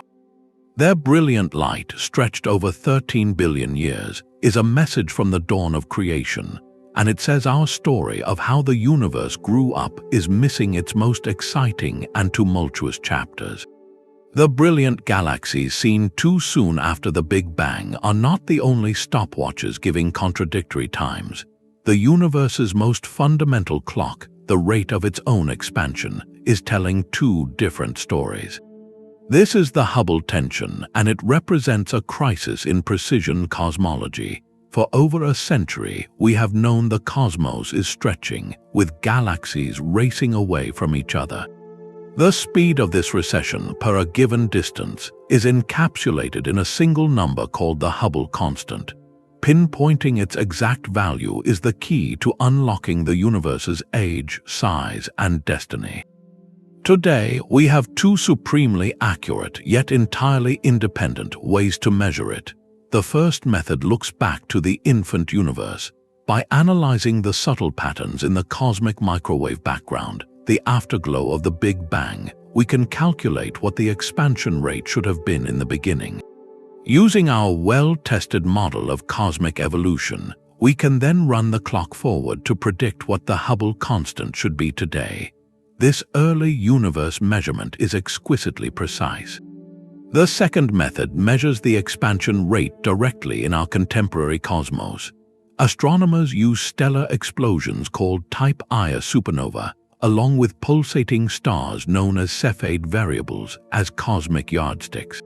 Their brilliant light, stretched over 13 billion years, is a message from the dawn of creation, and it says our story of how the universe grew up is missing its most exciting and tumultuous chapters. The brilliant galaxies seen too soon after the Big Bang are not the only stopwatches giving contradictory times. The universe's most fundamental clock, the rate of its own expansion, is telling two different stories. This is the Hubble tension, and it represents a crisis in precision cosmology. For over a century, we have known the cosmos is stretching, with galaxies racing away from each other. The speed of this recession per a given distance is encapsulated in a single number called the Hubble constant. Pinpointing its exact value is the key to unlocking the universe's age, size, and destiny. Today, we have two supremely accurate yet entirely independent ways to measure it. The first method looks back to the infant universe. By analyzing the subtle patterns in the cosmic microwave background, the afterglow of the Big Bang, we can calculate what the expansion rate should have been in the beginning. Using our well-tested model of cosmic evolution, we can then run the clock forward to predict what the Hubble constant should be today. This early universe measurement is exquisitely precise. The second method measures the expansion rate directly in our contemporary cosmos. Astronomers use stellar explosions called Type Ia supernova, along with pulsating stars known as Cepheid variables, as cosmic yardsticks.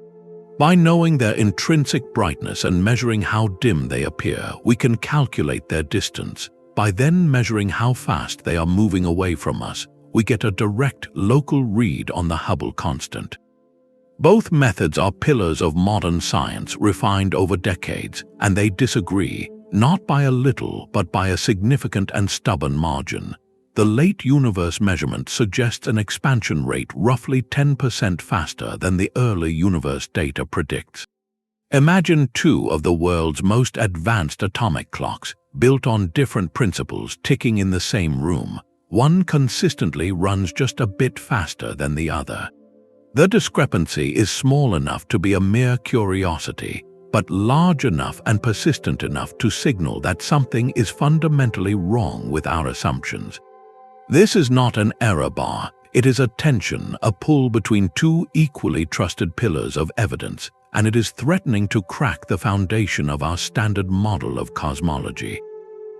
By knowing their intrinsic brightness and measuring how dim they appear, we can calculate their distance. By then measuring how fast they are moving away from us, we get a direct local read on the Hubble constant. Both methods are pillars of modern science refined over decades, and they disagree, not by a little but by a significant and stubborn margin. The late universe measurement suggests an expansion rate roughly 10% faster than the early universe data predicts. Imagine two of the world's most advanced atomic clocks, built on different principles ticking in the same room. One consistently runs just a bit faster than the other. The discrepancy is small enough to be a mere curiosity, but large enough and persistent enough to signal that something is fundamentally wrong with our assumptions. This is not an error bar, it is a tension, a pull between two equally trusted pillars of evidence, and it is threatening to crack the foundation of our standard model of cosmology.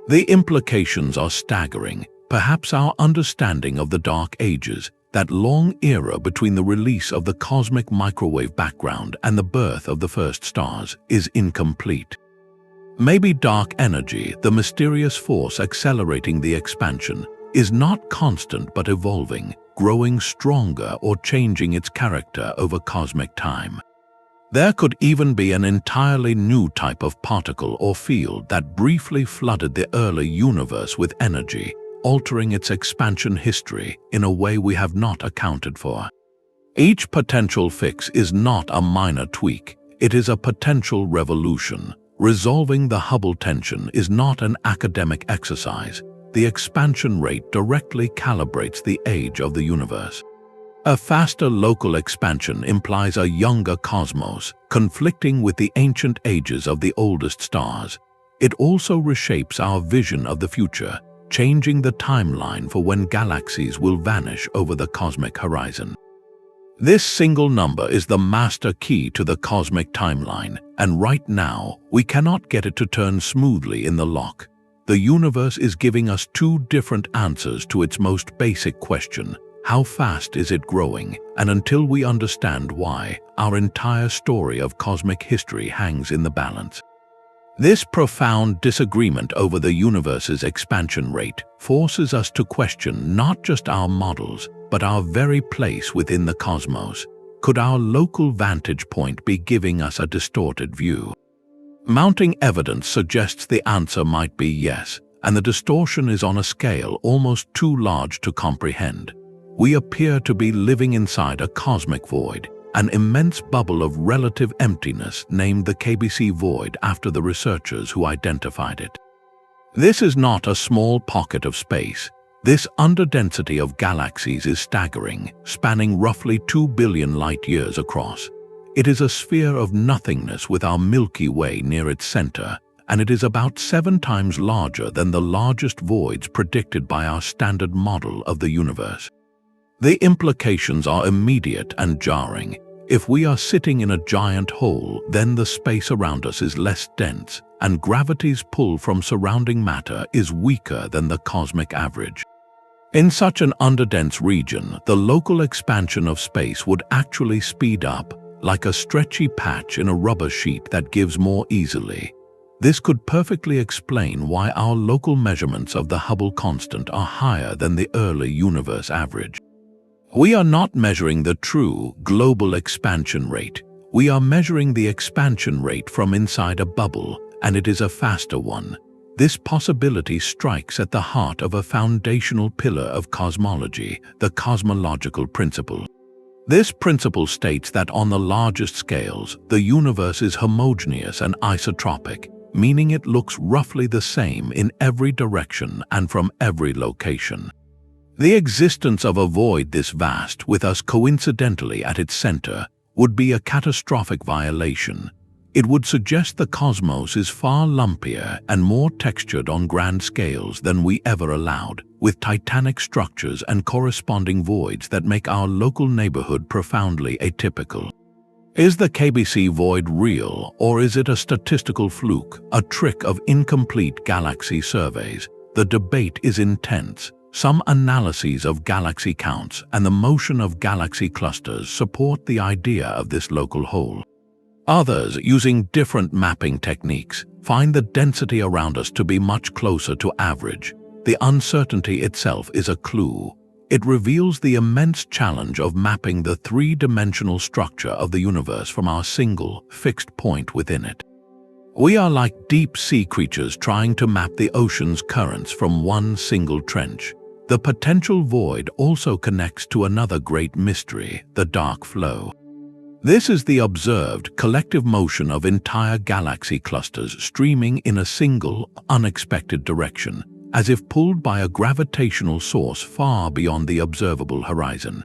The implications are staggering. Perhaps our understanding of the Dark Ages, that long era between the release of the cosmic microwave background and the birth of the first stars, is incomplete. Maybe dark energy, the mysterious force accelerating the expansion, is not constant but evolving, growing stronger or changing its character over cosmic time. There could even be an entirely new type of particle or field that briefly flooded the early universe with energy, altering its expansion history in a way we have not accounted for. Each potential fix is not a minor tweak, it is a potential revolution. Resolving the Hubble tension is not an academic exercise. The expansion rate directly calibrates the age of the universe. A faster local expansion implies a younger cosmos, conflicting with the ancient ages of the oldest stars. It also reshapes our vision of the future, changing the timeline for when galaxies will vanish over the cosmic horizon. This single number is the master key to the cosmic timeline, and right now, we cannot get it to turn smoothly in the lock. The universe is giving us two different answers to its most basic question: how fast is it growing? And until we understand why, our entire story of cosmic history hangs in the balance. This profound disagreement over the universe's expansion rate forces us to question not just our models, but our very place within the cosmos. Could our local vantage point be giving us a distorted view? Mounting evidence suggests the answer might be yes, and the distortion is on a scale almost too large to comprehend. We appear to be living inside a cosmic void, an immense bubble of relative emptiness named the KBC void after the researchers who identified it. This is not a small pocket of space. This underdensity of galaxies is staggering, spanning roughly 2 billion light-years across. It is a sphere of nothingness with our Milky Way near its center, and it is about 7 times larger than the largest voids predicted by our standard model of the universe. The implications are immediate and jarring. If we are sitting in a giant hole, then the space around us is less dense, and gravity's pull from surrounding matter is weaker than the cosmic average. In such an underdense region, the local expansion of space would actually speed up, like a stretchy patch in a rubber sheet that gives more easily. This could perfectly explain why our local measurements of the Hubble constant are higher than the early universe average. We are not measuring the true global expansion rate. We are measuring the expansion rate from inside a bubble, and it is a faster one. This possibility strikes at the heart of a foundational pillar of cosmology, the cosmological principle. This principle states that on the largest scales, the universe is homogeneous and isotropic, meaning it looks roughly the same in every direction and from every location. The existence of a void this vast, with us coincidentally at its center, would be a catastrophic violation. It would suggest the cosmos is far lumpier and more textured on grand scales than we ever allowed, with titanic structures and corresponding voids that make our local neighborhood profoundly atypical. Is the KBC void real, or is it a statistical fluke, a trick of incomplete galaxy surveys? The debate is intense. Some analyses of galaxy counts and the motion of galaxy clusters support the idea of this local hole. Others, using different mapping techniques, find the density around us to be much closer to average. The uncertainty itself is a clue. It reveals the immense challenge of mapping the three-dimensional structure of the universe from our single, fixed point within it. We are like deep-sea creatures trying to map the ocean's currents from one single trench. The potential void also connects to another great mystery, the dark flow. This is the observed collective motion of entire galaxy clusters streaming in a single, unexpected direction, as if pulled by a gravitational source far beyond the observable horizon.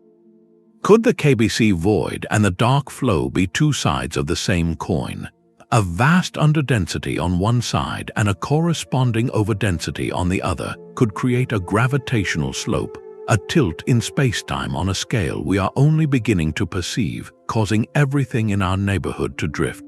Could the KBC void and the dark flow be two sides of the same coin? A vast underdensity on one side and a corresponding overdensity on the other could create a gravitational slope, a tilt in spacetime on a scale we are only beginning to perceive, causing everything in our neighborhood to drift.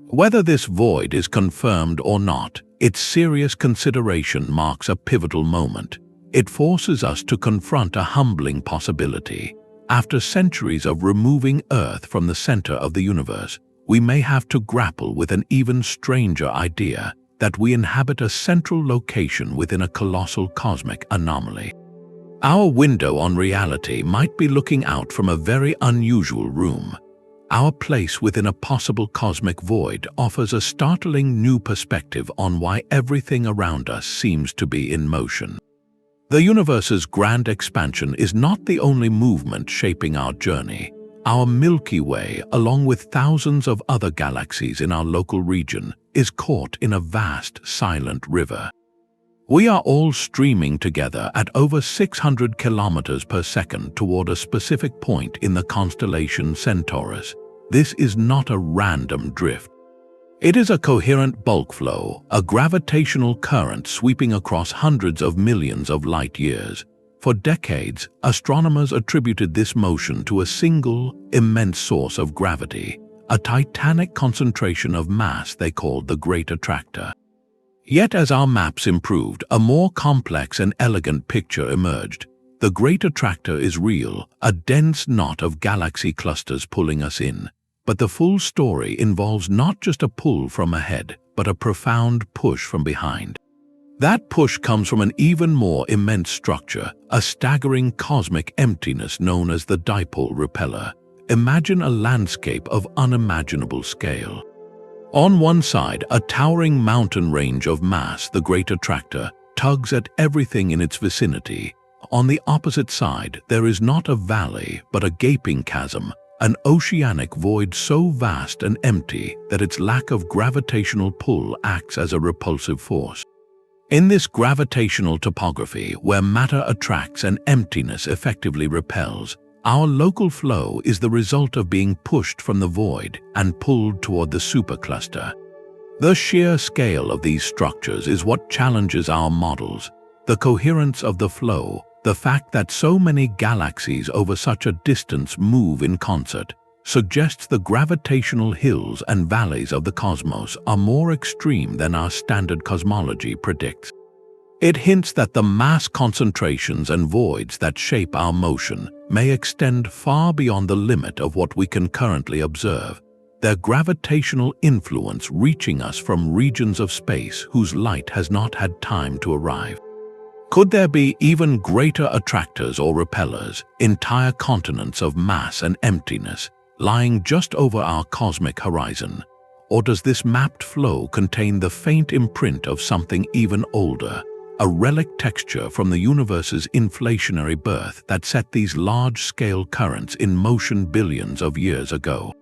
Whether this void is confirmed or not, its serious consideration marks a pivotal moment. It forces us to confront a humbling possibility. After centuries of removing Earth from the center of the universe, we may have to grapple with an even stranger idea, that we inhabit a central location within a colossal cosmic anomaly. Our window on reality might be looking out from a very unusual room. Our place within a possible cosmic void offers a startling new perspective on why everything around us seems to be in motion. The universe's grand expansion is not the only movement shaping our journey. Our Milky Way, along with thousands of other galaxies in our local region, is caught in a vast, silent river. We are all streaming together at over 600 kilometers per second toward a specific point in the constellation Centaurus. This is not a random drift. It is a coherent bulk flow, a gravitational current sweeping across hundreds of millions of light years. For decades, astronomers attributed this motion to a single, immense source of gravity, a titanic concentration of mass they called the Great Attractor. Yet as our maps improved, a more complex and elegant picture emerged. The Great Attractor is real, a dense knot of galaxy clusters pulling us in. But the full story involves not just a pull from ahead, but a profound push from behind. That push comes from an even more immense structure, a staggering cosmic emptiness known as the Dipole Repeller. Imagine a landscape of unimaginable scale. On one side, a towering mountain range of mass, the Great Attractor, tugs at everything in its vicinity. On the opposite side, there is not a valley, but a gaping chasm, an oceanic void so vast and empty that its lack of gravitational pull acts as a repulsive force. In this gravitational topography, where matter attracts and emptiness effectively repels, our local flow is the result of being pushed from the void and pulled toward the supercluster. The sheer scale of these structures is what challenges our models. The coherence of the flow, the fact that so many galaxies over such a distance move in concert, suggests the gravitational hills and valleys of the cosmos are more extreme than our standard cosmology predicts. It hints that the mass concentrations and voids that shape our motion may extend far beyond the limit of what we can currently observe, their gravitational influence reaching us from regions of space whose light has not had time to arrive. Could there be even greater attractors or repellers, entire continents of mass and emptiness, lying just over our cosmic horizon? Or does this mapped flow contain the faint imprint of something even older, a relic texture from the universe's inflationary birth that set these large-scale currents in motion billions of years ago?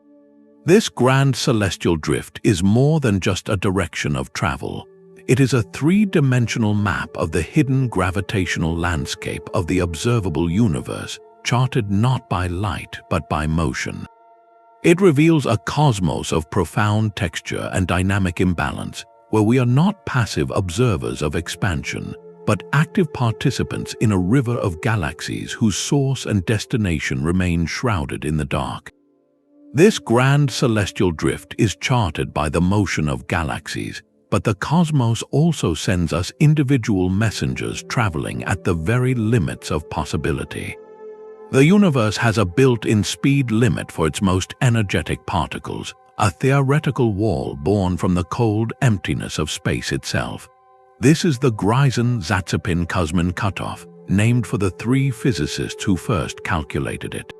This grand celestial drift is more than just a direction of travel. It is a three-dimensional map of the hidden gravitational landscape of the observable universe, charted not by light but by motion. It reveals a cosmos of profound texture and dynamic imbalance, where we are not passive observers of expansion, but active participants in a river of galaxies whose source and destination remain shrouded in the dark. This grand celestial drift is charted by the motion of galaxies, but the cosmos also sends us individual messengers traveling at the very limits of possibility. The universe has a built-in speed limit for its most energetic particles, a theoretical wall born from the cold emptiness of space itself. This is the Greisen-Zatsepin-Kuzmin cutoff, named for the three physicists who first calculated it.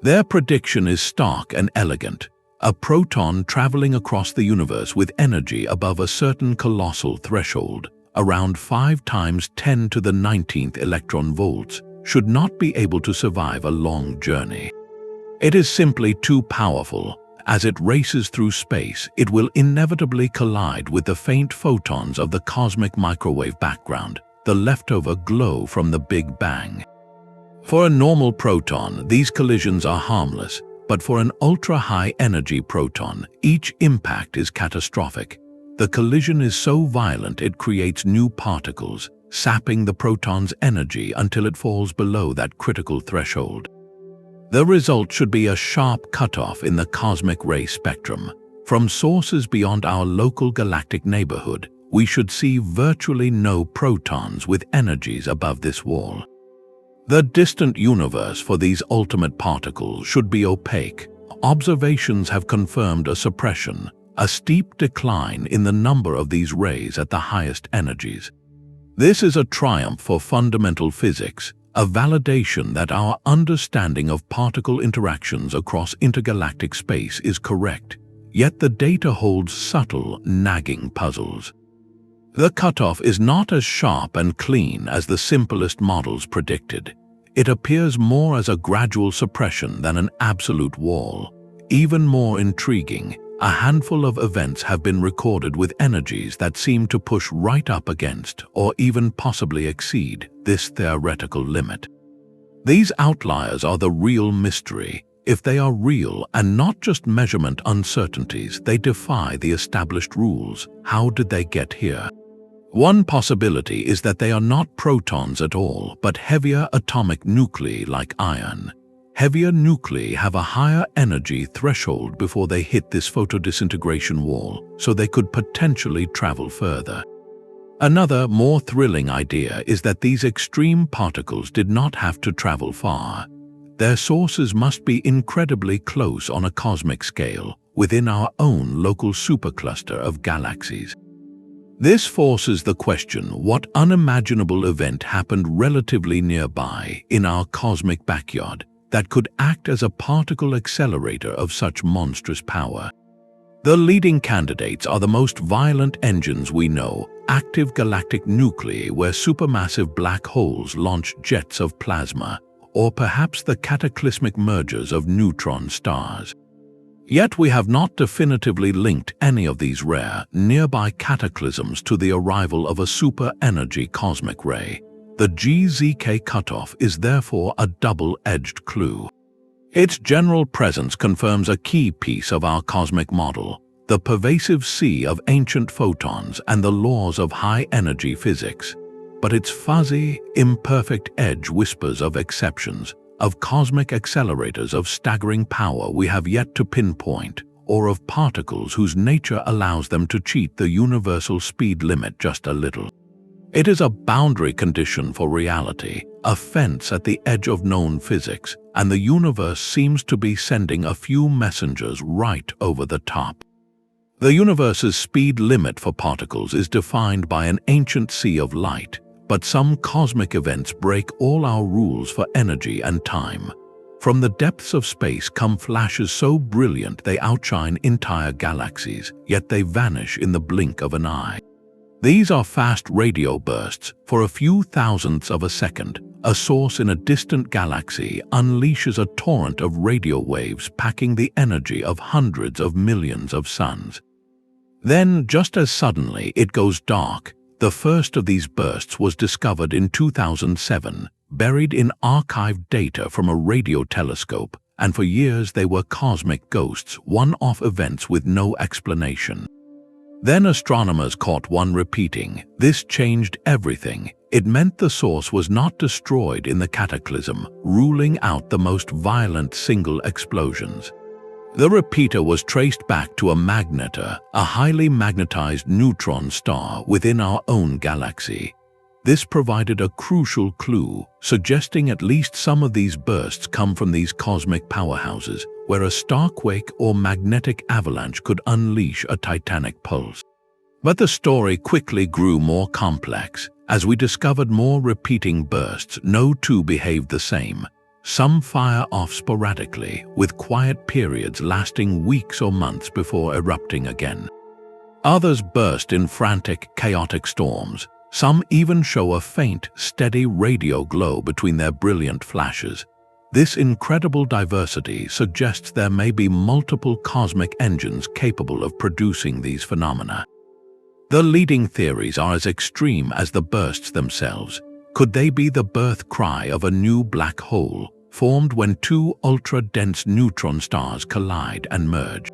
Their prediction is stark and elegant: a proton traveling across the universe with energy above a certain colossal threshold, around 5 × 10⁻¹9 electron volts, should not be able to survive a long journey. It is simply too powerful. As it races through space, it will inevitably collide with the faint photons of the cosmic microwave background, the leftover glow from the Big Bang. For a normal proton, these collisions are harmless, but for an ultra-high energy proton, each impact is catastrophic. The collision is so violent it creates new particles, sapping the proton's energy until it falls below that critical threshold. The result should be a sharp cutoff in the cosmic ray spectrum. From sources beyond our local galactic neighborhood, we should see virtually no protons with energies above this wall. The distant universe for these ultimate particles should be opaque. Observations have confirmed a suppression, a steep decline in the number of these rays at the highest energies. This is a triumph for fundamental physics, a validation that our understanding of particle interactions across intergalactic space is correct, yet the data holds subtle, nagging puzzles. The cutoff is not as sharp and clean as the simplest models predicted. It appears more as a gradual suppression than an absolute wall. Even more intriguing, a handful of events have been recorded with energies that seem to push right up against, or even possibly exceed, this theoretical limit. These outliers are the real mystery. If they are real and not just measurement uncertainties, they defy the established rules. How did they get here? One possibility is that they are not protons at all, but heavier atomic nuclei like iron. Heavier nuclei have a higher energy threshold before they hit this photodisintegration wall, so they could potentially travel further. Another, more thrilling idea is that these extreme particles did not have to travel far. Their sources must be incredibly close on a cosmic scale, within our own local supercluster of galaxies. This forces the question: what unimaginable event happened relatively nearby in our cosmic backyard that could act as a particle accelerator of such monstrous power? The leading candidates are the most violent engines we know, active galactic nuclei where supermassive black holes launch jets of plasma, or perhaps the cataclysmic mergers of neutron stars. Yet we have not definitively linked any of these rare, nearby cataclysms to the arrival of a super-energy cosmic ray. The GZK cutoff is therefore a double-edged clue. Its general presence confirms a key piece of our cosmic model, the pervasive sea of ancient photons and the laws of high-energy physics. But its fuzzy, imperfect edge whispers of exceptions, of cosmic accelerators of staggering power we have yet to pinpoint, or of particles whose nature allows them to cheat the universal speed limit just a little. It is a boundary condition for reality, a fence at the edge of known physics, and the universe seems to be sending a few messengers right over the top. The universe's speed limit for particles is defined by an ancient sea of light, but some cosmic events break all our rules for energy and time. From the depths of space come flashes so brilliant they outshine entire galaxies, yet they vanish in the blink of an eye. These are fast radio bursts. For a few thousandths of a second, a source in a distant galaxy unleashes a torrent of radio waves packing the energy of hundreds of millions of suns. Then, just as suddenly, it goes dark. The first of these bursts was discovered in 2007, buried in archived data from a radio telescope, and for years they were cosmic ghosts, one-off events with no explanation. Then astronomers caught one repeating. This changed everything. It meant the source was not destroyed in the cataclysm, ruling out the most violent single explosions. The repeater was traced back to a magnetar, a highly magnetized neutron star within our own galaxy. This provided a crucial clue, suggesting at least some of these bursts come from these cosmic powerhouses, where a starquake or magnetic avalanche could unleash a titanic pulse. But the story quickly grew more complex. As we discovered more repeating bursts, no two behaved the same. Some fire off sporadically, with quiet periods lasting weeks or months before erupting again. Others burst in frantic, chaotic storms. Some even show a faint, steady radio glow between their brilliant flashes. This incredible diversity suggests there may be multiple cosmic engines capable of producing these phenomena. The leading theories are as extreme as the bursts themselves. Could they be the birth cry of a new black hole, formed when two ultra-dense neutron stars collide and merge?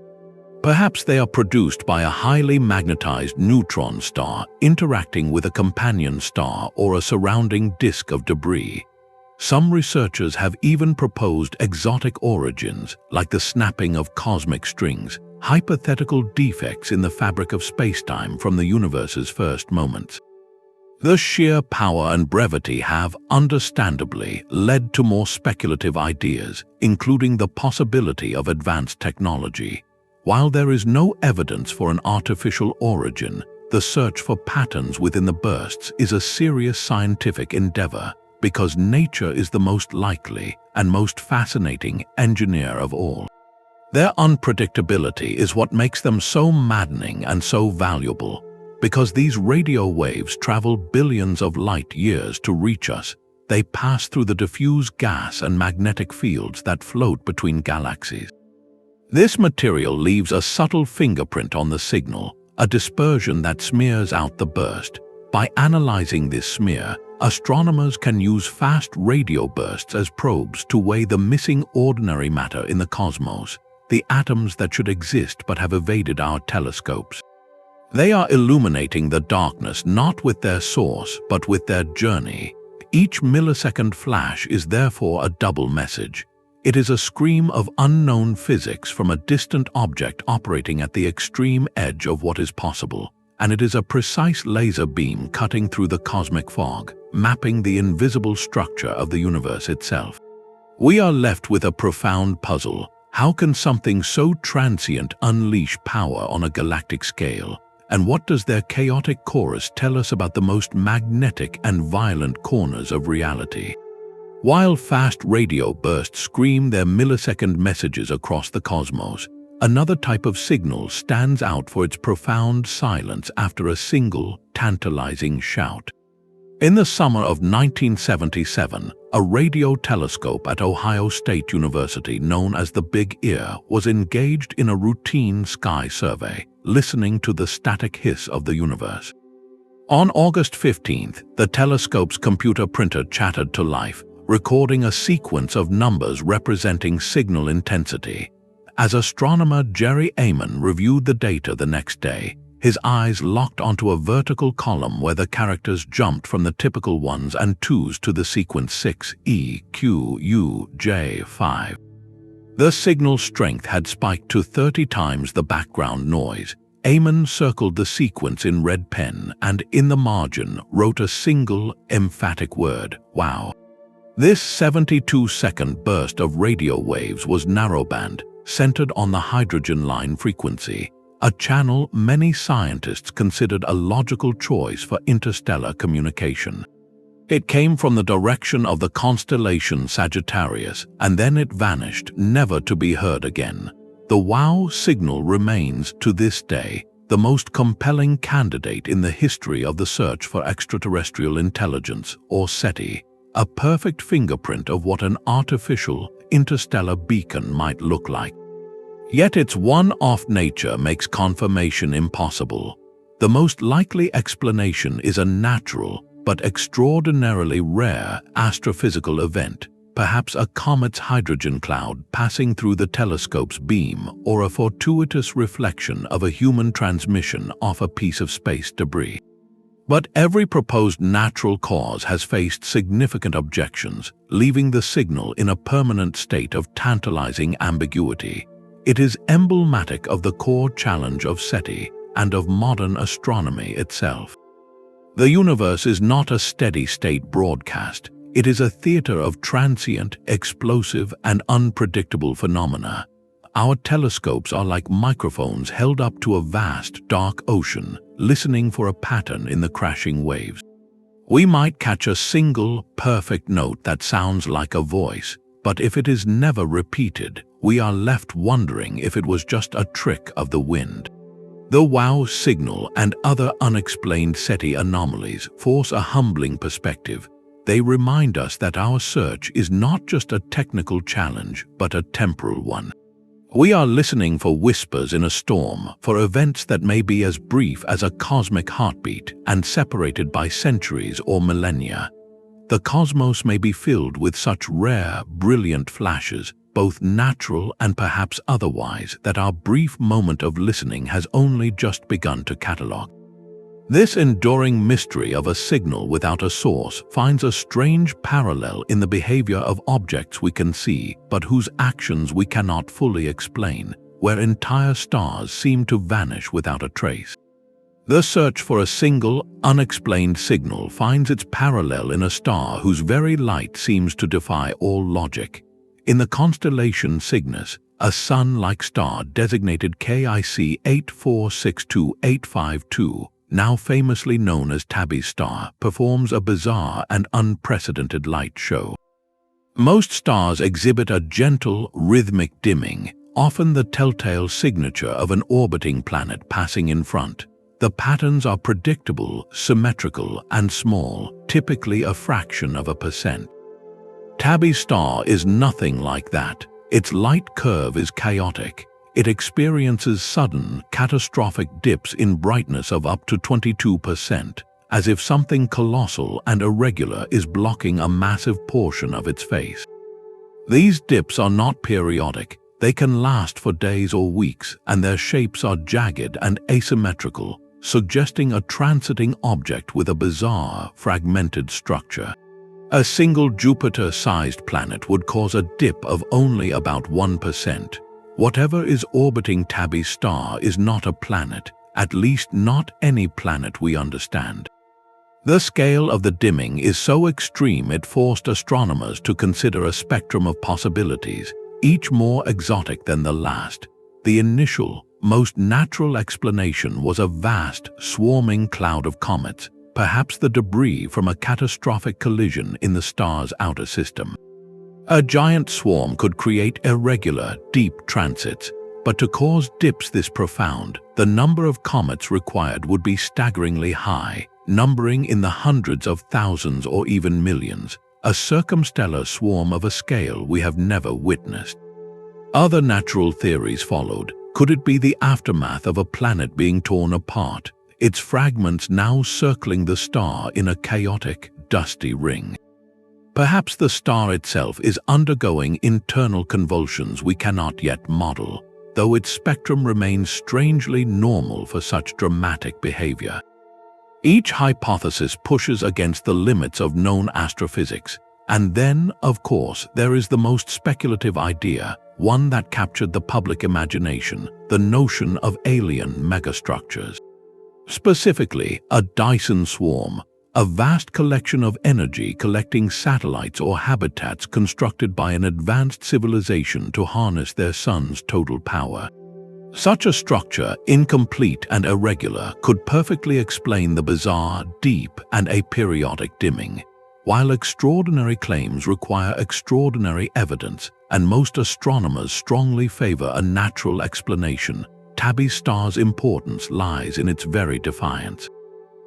Perhaps they are produced by a highly magnetized neutron star interacting with a companion star or a surrounding disk of debris. Some researchers have even proposed exotic origins, like the snapping of cosmic strings, hypothetical defects in the fabric of spacetime from the universe's first moments. The sheer power and brevity have, understandably, led to more speculative ideas, including the possibility of advanced technology. While there is no evidence for an artificial origin, the search for patterns within the bursts is a serious scientific endeavor, because nature is the most likely and most fascinating engineer of all. Their unpredictability is what makes them so maddening and so valuable. Because these radio waves travel billions of light years to reach us, they pass through the diffuse gas and magnetic fields that float between galaxies. This material leaves a subtle fingerprint on the signal, a dispersion that smears out the burst. By analyzing this smear, astronomers can use fast radio bursts as probes to weigh the missing ordinary matter in the cosmos, the atoms that should exist but have evaded our telescopes. They are illuminating the darkness not with their source but with their journey. Each millisecond flash is therefore a double message. It is a scream of unknown physics from a distant object operating at the extreme edge of what is possible, and it is a precise laser beam cutting through the cosmic fog, mapping the invisible structure of the universe itself. We are left with a profound puzzle. How can something so transient unleash power on a galactic scale? And what does their chaotic chorus tell us about the most magnetic and violent corners of reality? While fast radio bursts scream their millisecond messages across the cosmos, another type of signal stands out for its profound silence after a single, tantalizing shout. In the summer of 1977, a radio telescope at Ohio State University known as the Big Ear was engaged in a routine sky survey, listening to the static hiss of the universe. On August 15th, the telescope's computer printer chattered to life, recording a sequence of numbers representing signal intensity. As astronomer Jerry Amon reviewed the data the next day, his eyes locked onto a vertical column where the characters jumped from the typical ones and twos to the sequence 6, E, Q, U, J, 5. The signal strength had spiked to 30 times the background noise, Eamon circled the sequence in red pen and, in the margin, wrote a single, emphatic word: wow. This 72-second burst of radio waves was narrowband, centered on the hydrogen line frequency, a channel many scientists considered a logical choice for interstellar communication. It came from the direction of the constellation Sagittarius, and then it vanished, never to be heard again. The WOW signal remains, to this day, the most compelling candidate in the history of the search for extraterrestrial intelligence, or SETI, a perfect fingerprint of what an artificial, interstellar beacon might look like. Yet its one-off nature makes confirmation impossible. The most likely explanation is a natural, but extraordinarily rare astrophysical event, perhaps a comet's hydrogen cloud passing through the telescope's beam, or a fortuitous reflection of a human transmission off a piece of space debris. But every proposed natural cause has faced significant objections, leaving the signal in a permanent state of tantalizing ambiguity. It is emblematic of the core challenge of SETI and of modern astronomy itself. The universe is not a steady-state broadcast. It is a theater of transient, explosive, and unpredictable phenomena. Our telescopes are like microphones held up to a vast, dark ocean, listening for a pattern in the crashing waves. We might catch a single, perfect note that sounds like a voice, but if it is never repeated, we are left wondering if it was just a trick of the wind. The WOW signal and other unexplained SETI anomalies force a humbling perspective. They remind us that our search is not just a technical challenge, but a temporal one. We are listening for whispers in a storm, for events that may be as brief as a cosmic heartbeat and separated by centuries or millennia. The cosmos may be filled with such rare, brilliant flashes, both natural and perhaps otherwise, that our brief moment of listening has only just begun to catalogue. This enduring mystery of a signal without a source finds a strange parallel in the behavior of objects we can see, but whose actions we cannot fully explain, where entire stars seem to vanish without a trace. The search for a single, unexplained signal finds its parallel in a star whose very light seems to defy all logic. In the constellation Cygnus, a Sun-like star designated KIC 8462852, now famously known as Tabby's star, performs a bizarre and unprecedented light show. Most stars exhibit a gentle, rhythmic dimming, often the telltale signature of an orbiting planet passing in front. The patterns are predictable, symmetrical, and small, typically a fraction of a percent. Tabby's star is nothing like that. Its light curve is chaotic. It experiences sudden, catastrophic dips in brightness of up to 22%, as if something colossal and irregular is blocking a massive portion of its face. These dips are not periodic. They can last for days or weeks, and their shapes are jagged and asymmetrical, suggesting a transiting object with a bizarre, fragmented structure. A single Jupiter-sized planet would cause a dip of only about 1%. Whatever is orbiting Tabby's star is not a planet, at least not any planet we understand. The scale of the dimming is so extreme it forced astronomers to consider a spectrum of possibilities, each more exotic than the last. The initial, most natural explanation was a vast, swarming cloud of comets, perhaps the debris from a catastrophic collision in the star's outer system. A giant swarm could create irregular, deep transits, but to cause dips this profound, the number of comets required would be staggeringly high, numbering in the hundreds of thousands or even millions, a circumstellar swarm of a scale we have never witnessed. Other natural theories followed. Could it be the aftermath of a planet being torn apart, its fragments now circling the star in a chaotic, dusty ring? Perhaps the star itself is undergoing internal convulsions we cannot yet model, though its spectrum remains strangely normal for such dramatic behavior. Each hypothesis pushes against the limits of known astrophysics, And then, of course, there is the most speculative idea, one that captured the public imagination, the notion of alien megastructures. Specifically, a Dyson swarm, a vast collection of energy collecting satellites or habitats constructed by an advanced civilization to harness their sun's total power. Such a structure, incomplete and irregular, could perfectly explain the bizarre, deep, and aperiodic dimming. While extraordinary claims require extraordinary evidence, and most astronomers strongly favor a natural explanation, Tabby's star's importance lies in its very defiance.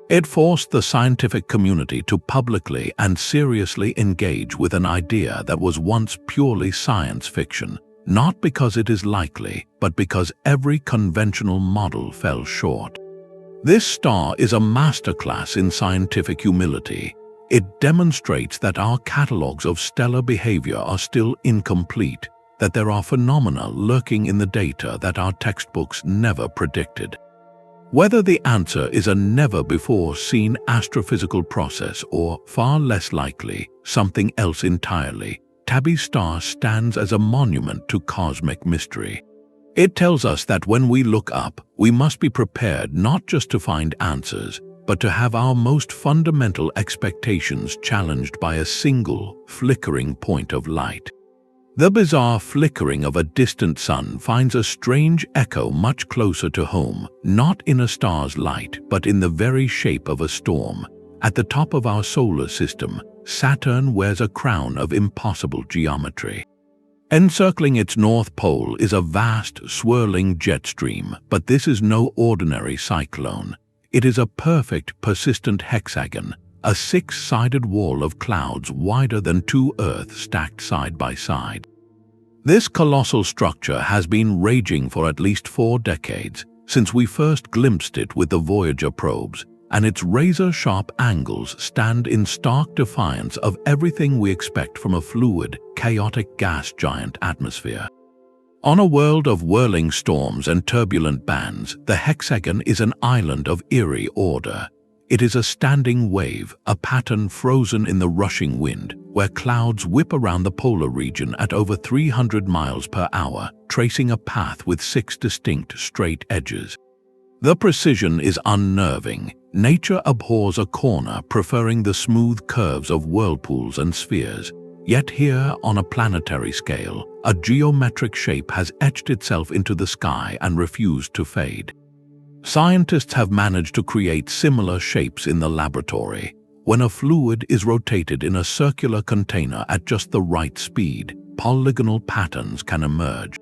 It forced the scientific community to publicly and seriously engage with an idea that was once purely science fiction, not because it is likely, but because every conventional model fell short. This star is a masterclass in scientific humility. It demonstrates that our catalogues of stellar behavior are still incomplete, that there are phenomena lurking in the data that our textbooks never predicted. Whether the answer is a never-before-seen astrophysical process or, far less likely, something else entirely, Tabby's star stands as a monument to cosmic mystery. It tells us that when we look up, we must be prepared not just to find answers, but to have our most fundamental expectations challenged by a single, flickering point of light. The bizarre flickering of a distant sun finds a strange echo much closer to home, not in a star's light, but in the very shape of a storm. At the top of our solar system, Saturn wears a crown of impossible geometry. Encircling its north pole is a vast, swirling jet stream, but this is no ordinary cyclone. It is a perfect, persistent hexagon, a six-sided wall of clouds wider than two Earths stacked side by side. This colossal structure has been raging for at least 4 decades, since we first glimpsed it with the Voyager probes, and its razor-sharp angles stand in stark defiance of everything we expect from a fluid, chaotic gas giant atmosphere. On a world of whirling storms and turbulent bands, the hexagon is an island of eerie order. It is a standing wave, a pattern frozen in the rushing wind, where clouds whip around the polar region at over 300 miles per hour, tracing a path with 6 distinct straight edges. The precision is unnerving. Nature abhors a corner, preferring the smooth curves of whirlpools and spheres. Yet here, on a planetary scale, a geometric shape has etched itself into the sky and refused to fade. Scientists have managed to create similar shapes in the laboratory. When a fluid is rotated in a circular container at just the right speed, polygonal patterns can emerge.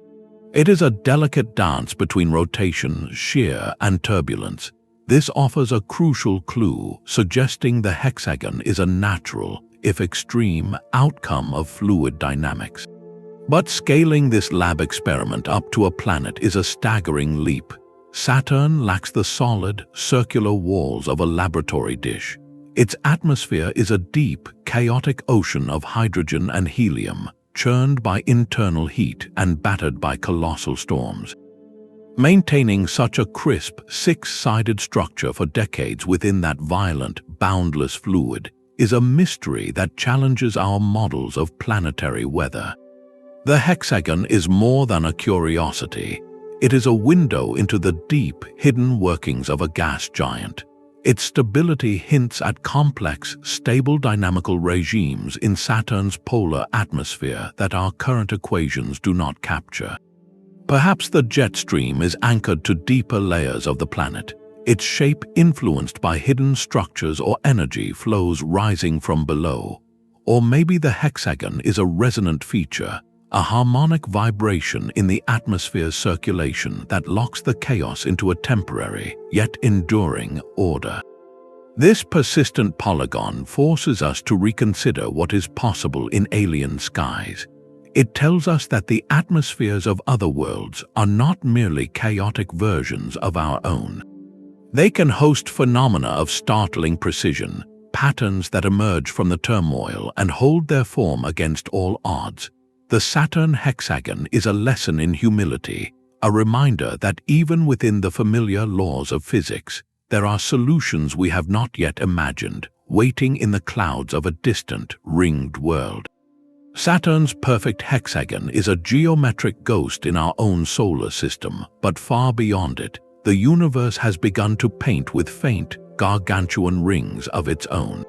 It is a delicate dance between rotation, shear, and turbulence. This offers a crucial clue, suggesting the hexagon is a natural, if extreme, outcome of fluid dynamics. But scaling this lab experiment up to a planet is a staggering leap. Saturn lacks the solid, circular walls of a laboratory dish. Its atmosphere is a deep, chaotic ocean of hydrogen and helium, churned by internal heat and battered by colossal storms. Maintaining such a crisp, six-sided structure for decades within that violent, boundless fluid is a mystery that challenges our models of planetary weather. The hexagon is more than a curiosity. It is a window into the deep, hidden workings of a gas giant. Its stability hints at complex, stable dynamical regimes in Saturn's polar atmosphere that our current equations do not capture. Perhaps the jet stream is anchored to deeper layers of the planet, its shape influenced by hidden structures or energy flows rising from below. Or maybe the hexagon is a resonant feature, a harmonic vibration in the atmosphere's circulation that locks the chaos into a temporary, yet enduring, order. This persistent polygon forces us to reconsider what is possible in alien skies. It tells us that the atmospheres of other worlds are not merely chaotic versions of our own. They can host phenomena of startling precision, patterns that emerge from the turmoil and hold their form against all odds. The Saturn hexagon is a lesson in humility, a reminder that even within the familiar laws of physics, there are solutions we have not yet imagined, waiting in the clouds of a distant, ringed world. Saturn's perfect hexagon is a geometric ghost in our own solar system, but far beyond it, the universe has begun to paint with faint, gargantuan rings of its own.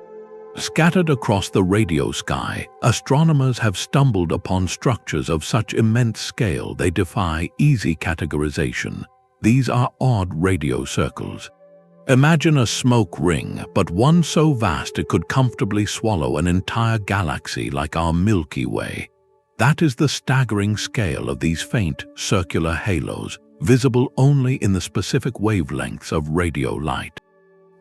Scattered across the radio sky, astronomers have stumbled upon structures of such immense scale they defy easy categorization. These are odd radio circles. Imagine a smoke ring, but one so vast it could comfortably swallow an entire galaxy like our Milky Way. That is the staggering scale of these faint, circular halos, visible only in the specific wavelengths of radio light.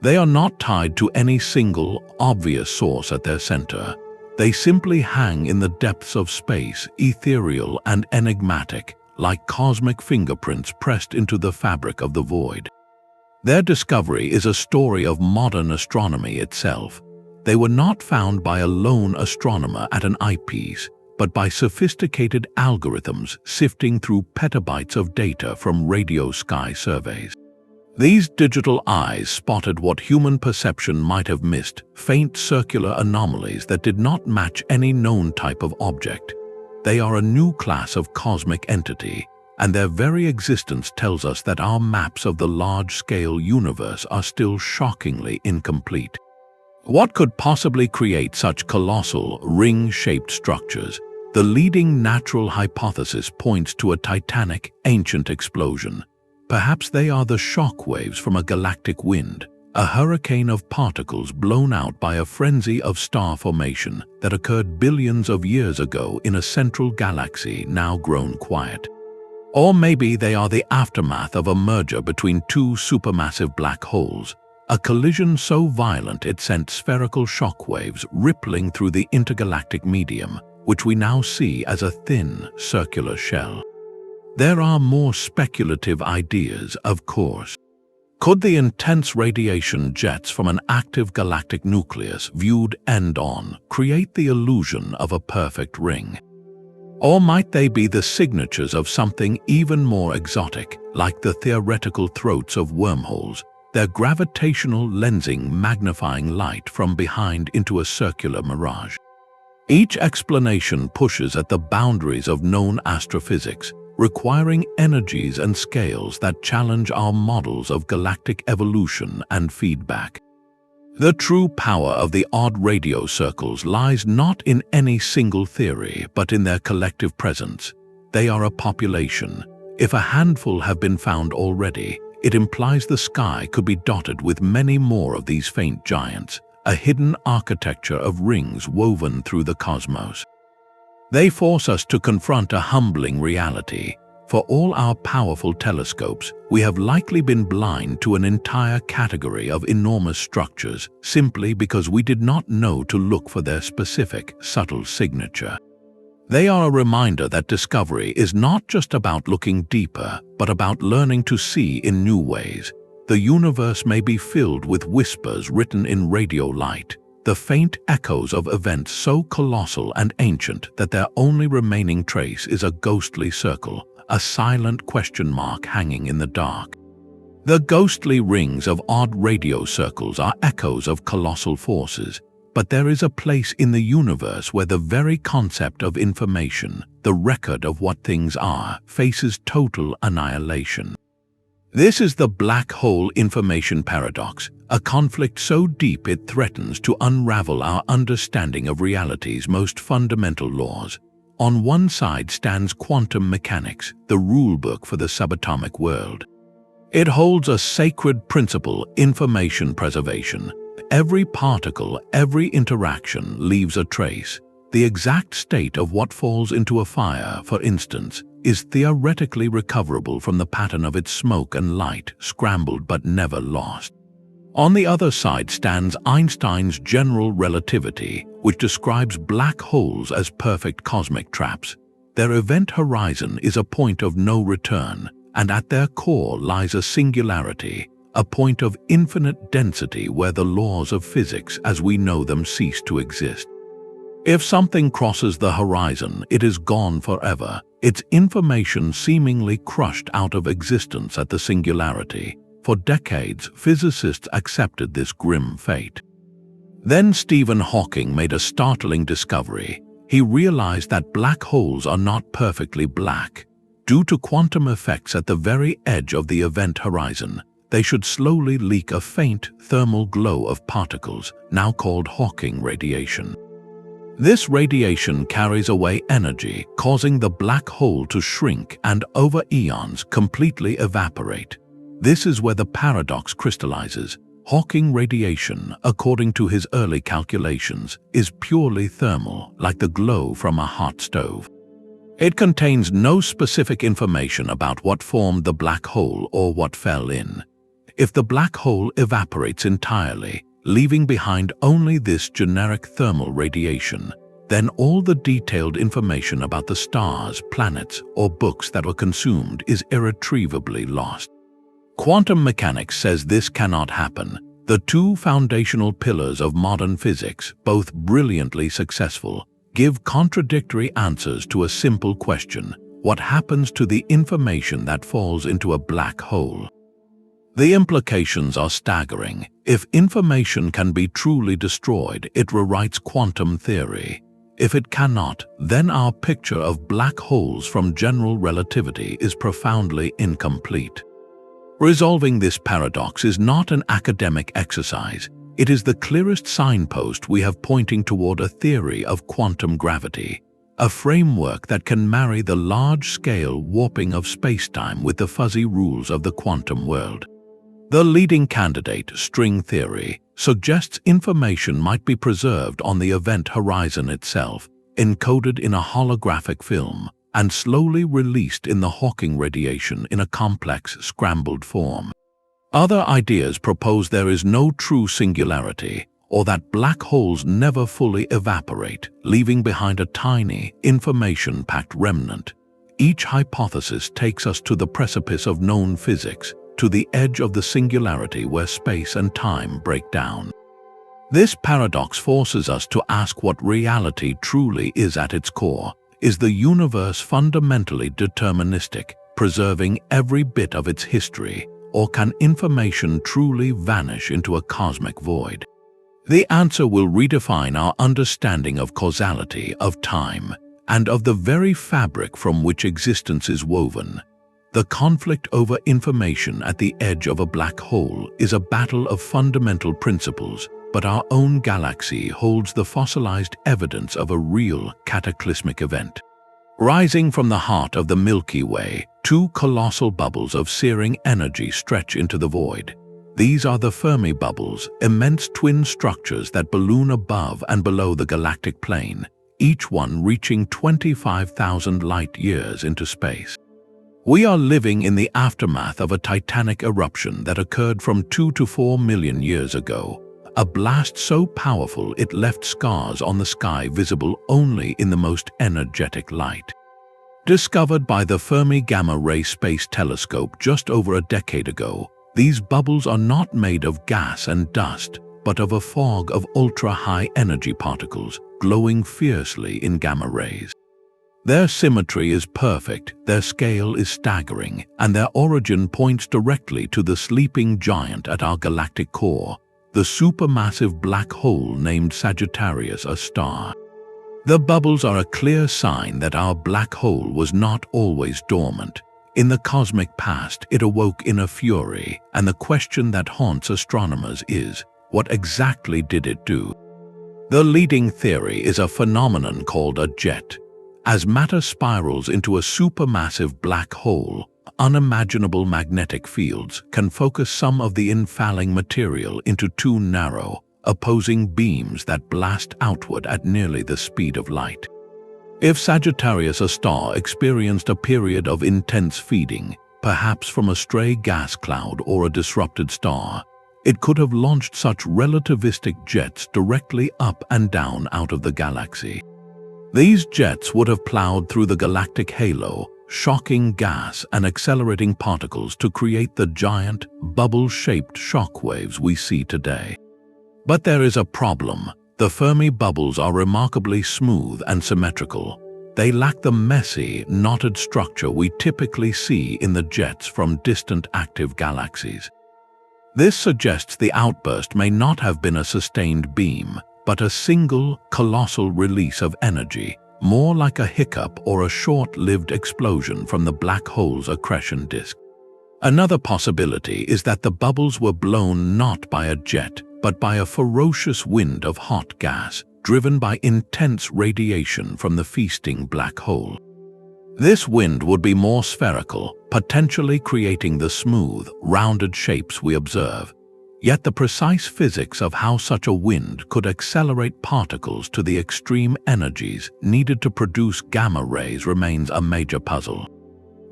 They are not tied to any single, obvious source at their center. They simply hang in the depths of space, ethereal and enigmatic, like cosmic fingerprints pressed into the fabric of the void. Their discovery is a story of modern astronomy itself. They were not found by a lone astronomer at an eyepiece, but by sophisticated algorithms sifting through petabytes of data from radio sky surveys. These digital eyes spotted what human perception might have missed, faint circular anomalies that did not match any known type of object. They are a new class of cosmic entity, and their very existence tells us that our maps of the large-scale universe are still shockingly incomplete. What could possibly create such colossal, ring-shaped structures? The leading natural hypothesis points to a titanic, ancient explosion. Perhaps they are the shock waves from a galactic wind, a hurricane of particles blown out by a frenzy of star formation that occurred billions of years ago in a central galaxy now grown quiet. Or maybe they are the aftermath of a merger between two supermassive black holes, a collision so violent it sent spherical shock waves rippling through the intergalactic medium, which we now see as a thin, circular shell. There are more speculative ideas, of course. Could the intense radiation jets from an active galactic nucleus, viewed end-on, create the illusion of a perfect ring? Or might they be the signatures of something even more exotic, like the theoretical throats of wormholes, their gravitational lensing magnifying light from behind into a circular mirage? Each explanation pushes at the boundaries of known astrophysics, requiring energies and scales that challenge our models of galactic evolution and feedback. The true power of the odd radio circles lies not in any single theory, but in their collective presence. They are a population. If a handful have been found already, it implies the sky could be dotted with many more of these faint giants, a hidden architecture of rings woven through the cosmos. They force us to confront a humbling reality. For all our powerful telescopes, we have likely been blind to an entire category of enormous structures simply because we did not know to look for their specific, subtle signature. They are a reminder that discovery is not just about looking deeper, but about learning to see in new ways. The universe may be filled with whispers written in radio light, the faint echoes of events so colossal and ancient that their only remaining trace is a ghostly circle, a silent question mark hanging in the dark. The ghostly rings of odd radio circles are echoes of colossal forces, but there is a place in the universe where the very concept of information, the record of what things are, faces total annihilation. This is the black hole information paradox, a conflict so deep it threatens to unravel our understanding of reality's most fundamental laws. On one side stands quantum mechanics, the rulebook for the subatomic world. It holds a sacred principle: information preservation. Every particle, every interaction leaves a trace. The exact state of what falls into a fire, for instance, is theoretically recoverable from the pattern of its smoke and light, scrambled but never lost. On the other side stands Einstein's general relativity, which describes black holes as perfect cosmic traps. Their event horizon is a point of no return, and at their core lies a singularity, a point of infinite density where the laws of physics as we know them cease to exist. If something crosses the horizon, it is gone forever, its information seemingly crushed out of existence at the singularity. For decades, physicists accepted this grim fate. Then Stephen Hawking made a startling discovery. He realized that black holes are not perfectly black. Due to quantum effects at the very edge of the event horizon, they should slowly leak a faint thermal glow of particles, now called Hawking radiation. This radiation carries away energy, causing the black hole to shrink and over eons completely evaporate. This is where the paradox crystallizes. Hawking radiation, according to his early calculations, is purely thermal, like the glow from a hot stove. It contains no specific information about what formed the black hole or what fell in. If the black hole evaporates entirely, leaving behind only this generic thermal radiation, then all the detailed information about the stars, planets, or books that were consumed is irretrievably lost. Quantum mechanics says this cannot happen. The two foundational pillars of modern physics, both brilliantly successful, give contradictory answers to a simple question: what happens to the information that falls into a black hole? The implications are staggering. If information can be truly destroyed, it rewrites quantum theory. If it cannot, then our picture of black holes from general relativity is profoundly incomplete. Resolving this paradox is not an academic exercise. It is the clearest signpost we have pointing toward a theory of quantum gravity, a framework that can marry the large-scale warping of spacetime with the fuzzy rules of the quantum world. The leading candidate, string theory, suggests information might be preserved on the event horizon itself, encoded in a holographic film, and slowly released in the Hawking radiation in a complex, scrambled form. Other ideas propose there is no true singularity, or that black holes never fully evaporate, leaving behind a tiny, information-packed remnant. Each hypothesis takes us to the precipice of known physics, to the edge of the singularity where space and time break down. This paradox forces us to ask what reality truly is at its core. Is the universe fundamentally deterministic, preserving every bit of its history, or can information truly vanish into a cosmic void? The answer will redefine our understanding of causality, of time, and of the very fabric from which existence is woven. The conflict over information at the edge of a black hole is a battle of fundamental principles, but our own galaxy holds the fossilized evidence of a real cataclysmic event. Rising from the heart of the Milky Way, two colossal bubbles of searing energy stretch into the void. These are the Fermi bubbles, immense twin structures that balloon above and below the galactic plane, each one reaching 25,000 light-years into space. We are living in the aftermath of a titanic eruption that occurred from 2 to 4 million years ago, a blast so powerful it left scars on the sky visible only in the most energetic light. Discovered by the Fermi Gamma-Ray Space Telescope just over a decade ago, these bubbles are not made of gas and dust, but of a fog of ultra-high energy particles glowing fiercely in gamma rays. Their symmetry is perfect, their scale is staggering, and their origin points directly to the sleeping giant at our galactic core, the supermassive black hole named Sagittarius, a star. The bubbles are a clear sign that our black hole was not always dormant. In the cosmic past, it awoke in a fury, and the question that haunts astronomers is, what exactly did it do? The leading theory is a phenomenon called a jet. As matter spirals into a supermassive black hole, unimaginable magnetic fields can focus some of the infalling material into two narrow, opposing beams that blast outward at nearly the speed of light. If Sagittarius, a star, experienced a period of intense feeding, perhaps from a stray gas cloud or a disrupted star, it could have launched such relativistic jets directly up and down out of the galaxy. These jets would have plowed through the galactic halo, shocking gas and accelerating particles to create the giant, bubble-shaped shockwaves we see today. But there is a problem. The Fermi bubbles are remarkably smooth and symmetrical. They lack the messy, knotted structure we typically see in the jets from distant active galaxies. This suggests the outburst may not have been a sustained beam, but a single, colossal release of energy, more like a hiccup or a short-lived explosion from the black hole's accretion disk. Another possibility is that the bubbles were blown not by a jet, but by a ferocious wind of hot gas, driven by intense radiation from the feasting black hole. This wind would be more spherical, potentially creating the smooth, rounded shapes we observe. Yet the precise physics of how such a wind could accelerate particles to the extreme energies needed to produce gamma rays remains a major puzzle.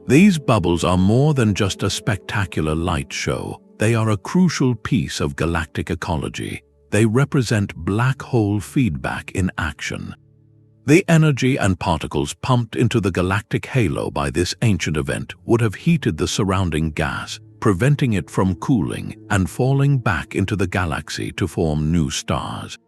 These bubbles are more than just a spectacular light show. They are a crucial piece of galactic ecology. They represent black hole feedback in action. The energy and particles pumped into the galactic halo by this ancient event would have heated the surrounding gas, preventing it from cooling and falling back into the galaxy to form new stars.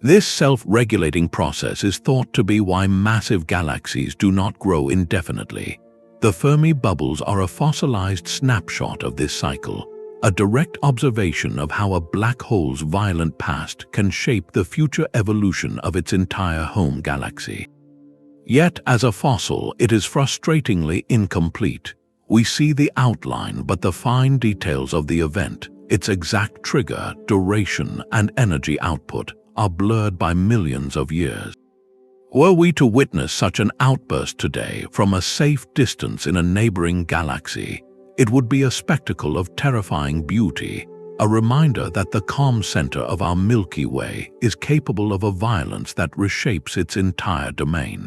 This self-regulating process is thought to be why massive galaxies do not grow indefinitely. The Fermi bubbles are a fossilized snapshot of this cycle, a direct observation of how a black hole's violent past can shape the future evolution of its entire home galaxy. Yet, as a fossil, it is frustratingly incomplete. We see the outline, but the fine details of the event, its exact trigger, duration, and energy output, are blurred by millions of years. Were we to witness such an outburst today from a safe distance in a neighboring galaxy, it would be a spectacle of terrifying beauty, a reminder that the calm center of our Milky Way is capable of a violence that reshapes its entire domain.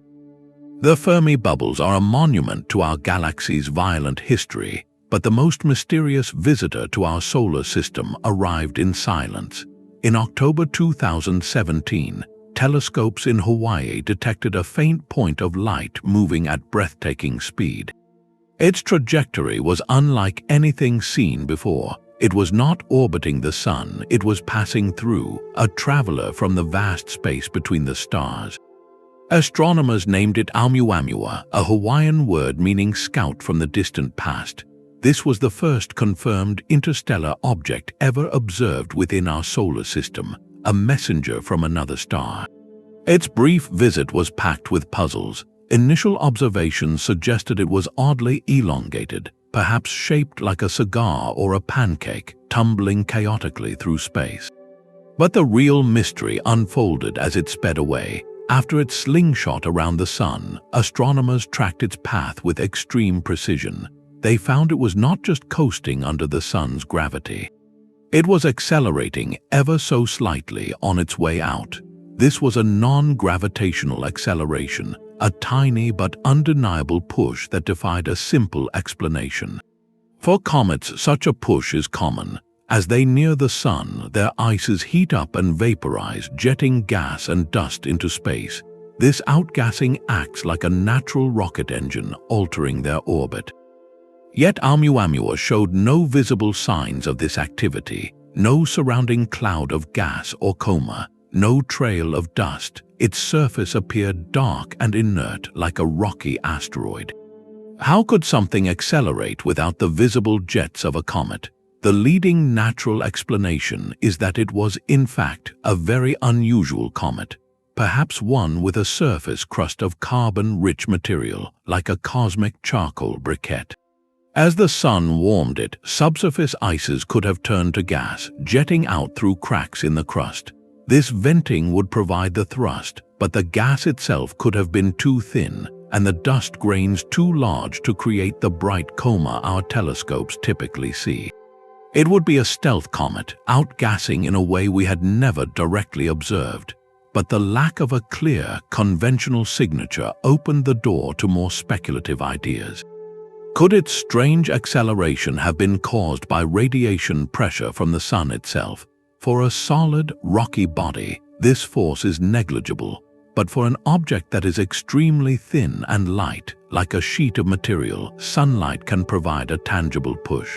The Fermi bubbles are a monument to our galaxy's violent history, but the most mysterious visitor to our solar system arrived in silence. In October 2017, telescopes in Hawaii detected a faint point of light moving at breathtaking speed. Its trajectory was unlike anything seen before. It was not orbiting the sun, it was passing through, a traveler from the vast space between the stars. Astronomers named it Oumuamua, a Hawaiian word meaning scout from the distant past. This was the first confirmed interstellar object ever observed within our solar system, a messenger from another star. Its brief visit was packed with puzzles. Initial observations suggested it was oddly elongated, perhaps shaped like a cigar or a pancake, tumbling chaotically through space. But the real mystery unfolded as it sped away. After its slingshot around the sun, astronomers tracked its path with extreme precision. They found it was not just coasting under the sun's gravity. It was accelerating ever so slightly on its way out. This was a non-gravitational acceleration, a tiny but undeniable push that defied a simple explanation. For comets, such a push is common. As they near the sun, their ices heat up and vaporize, jetting gas and dust into space. This outgassing acts like a natural rocket engine, altering their orbit. Yet Oumuamua showed no visible signs of this activity, no surrounding cloud of gas or coma, no trail of dust. Its surface appeared dark and inert like a rocky asteroid. How could something accelerate without the visible jets of a comet? The leading natural explanation is that it was, in fact, a very unusual comet, perhaps one with a surface crust of carbon-rich material, like a cosmic charcoal briquette. As the sun warmed it, subsurface ices could have turned to gas, jetting out through cracks in the crust. This venting would provide the thrust, but the gas itself could have been too thin, and the dust grains too large to create the bright coma our telescopes typically see. It would be a stealth comet, outgassing in a way we had never directly observed. But the lack of a clear, conventional signature opened the door to more speculative ideas. Could its strange acceleration have been caused by radiation pressure from the sun itself? For a solid, rocky body, this force is negligible, but for an object that is extremely thin and light, like a sheet of material, sunlight can provide a tangible push.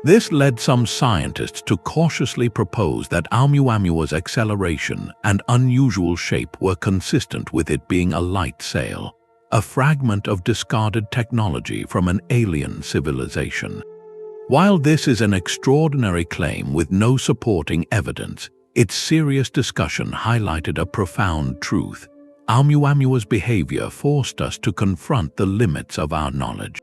This led some scientists to cautiously propose that Oumuamua's acceleration and unusual shape were consistent with it being a light sail, a fragment of discarded technology from an alien civilization. While this is an extraordinary claim with no supporting evidence, its serious discussion highlighted a profound truth. Oumuamua's behavior forced us to confront the limits of our knowledge.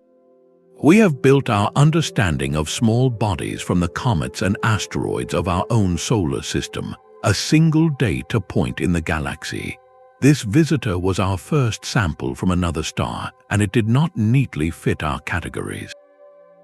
We have built our understanding of small bodies from the comets and asteroids of our own solar system, a single data point in the galaxy. This visitor was our first sample from another star, and it did not neatly fit our categories.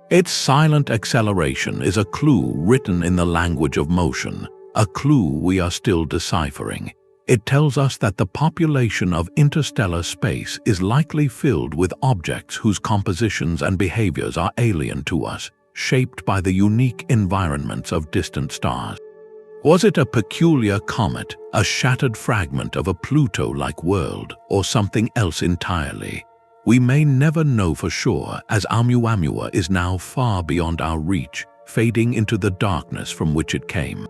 Its silent acceleration is a clue written in the language of motion, a clue we are still deciphering. It tells us that the population of interstellar space is likely filled with objects whose compositions and behaviors are alien to us, shaped by the unique environments of distant stars. Was it a peculiar comet, a shattered fragment of a Pluto-like world, or something else entirely? We may never know for sure, as Oumuamua is now far beyond our reach, fading into the darkness from which it came.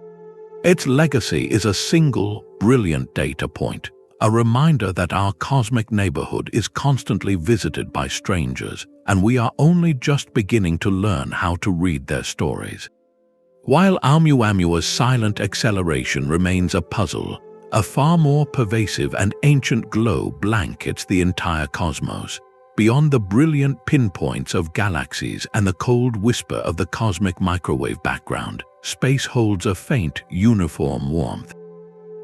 Its legacy is a single, brilliant data point, a reminder that our cosmic neighborhood is constantly visited by strangers, and we are only just beginning to learn how to read their stories. While Oumuamua's silent acceleration remains a puzzle, a far more pervasive and ancient glow blankets the entire cosmos. Beyond the brilliant pinpoints of galaxies and the cold whisper of the cosmic microwave background, space holds a faint, uniform warmth.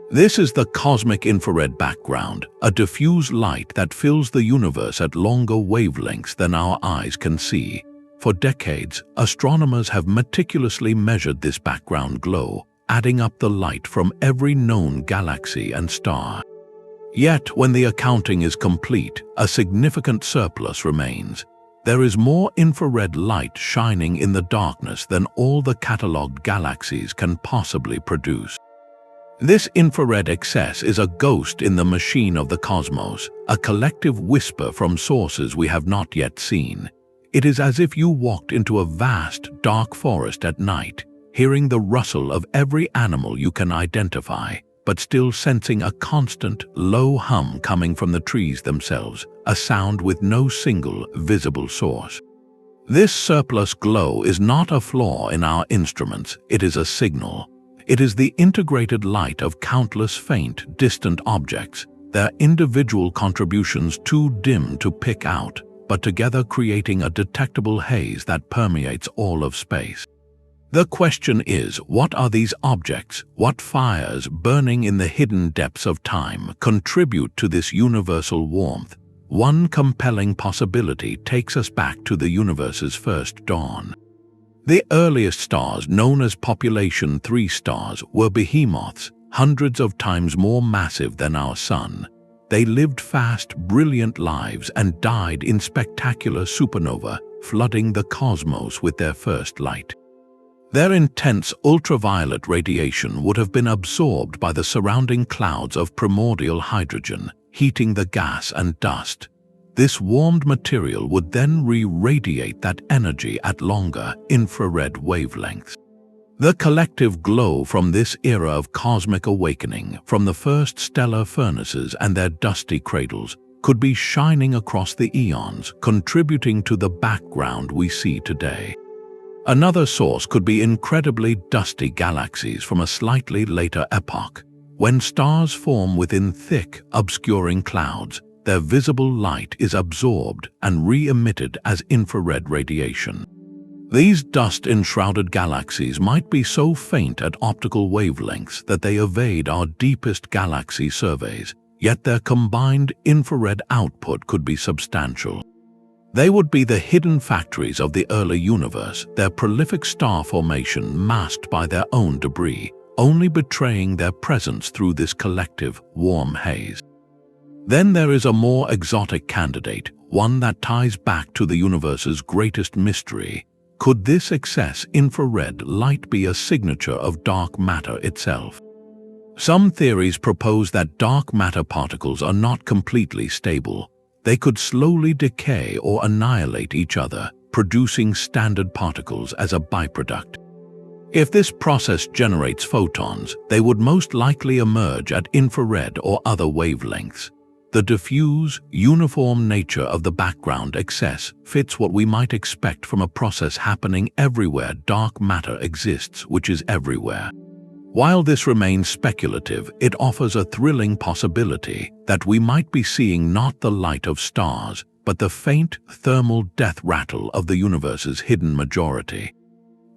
This is the cosmic infrared background, a diffuse light that fills the universe at longer wavelengths than our eyes can see. For decades, astronomers have meticulously measured this background glow, adding up the light from every known galaxy and star. Yet, when the accounting is complete, a significant surplus remains. There is more infrared light shining in the darkness than all the catalogued galaxies can possibly produce. This infrared excess is a ghost in the machine of the cosmos, a collective whisper from sources we have not yet seen. It is as if you walked into a vast, dark forest at night, hearing the rustle of every animal you can identify, but still sensing a constant, low hum coming from the trees themselves, a sound with no single, visible source. This surplus glow is not a flaw in our instruments, it is a signal. It is the integrated light of countless faint, distant objects, their individual contributions too dim to pick out, but together creating a detectable haze that permeates all of space. The question is, what are these objects? What fires burning in the hidden depths of time contribute to this universal warmth? One compelling possibility takes us back to the universe's first dawn. The earliest stars, known as population 3 stars, were behemoths, hundreds of times more massive than our Sun. They lived fast, brilliant lives and died in spectacular supernova, flooding the cosmos with their first light. Their intense ultraviolet radiation would have been absorbed by the surrounding clouds of primordial hydrogen, heating the gas and dust. This warmed material would then re-radiate that energy at longer, infrared wavelengths. The collective glow from this era of cosmic awakening, from the first stellar furnaces and their dusty cradles, could be shining across the eons, contributing to the background we see today. Another source could be incredibly dusty galaxies from a slightly later epoch. When stars form within thick, obscuring clouds, their visible light is absorbed and re-emitted as infrared radiation. These dust-enshrouded galaxies might be so faint at optical wavelengths that they evade our deepest galaxy surveys, yet their combined infrared output could be substantial. They would be the hidden factories of the early universe, their prolific star formation masked by their own debris, only betraying their presence through this collective, warm haze. Then there is a more exotic candidate, one that ties back to the universe's greatest mystery. Could this excess infrared light be a signature of dark matter itself? Some theories propose that dark matter particles are not completely stable. They could slowly decay or annihilate each other, producing standard particles as a byproduct. If this process generates photons, they would most likely emerge at infrared or other wavelengths. The diffuse, uniform nature of the background excess fits what we might expect from a process happening everywhere dark matter exists, which is everywhere. While this remains speculative, it offers a thrilling possibility that we might be seeing not the light of stars, but the faint thermal death rattle of the universe's hidden majority.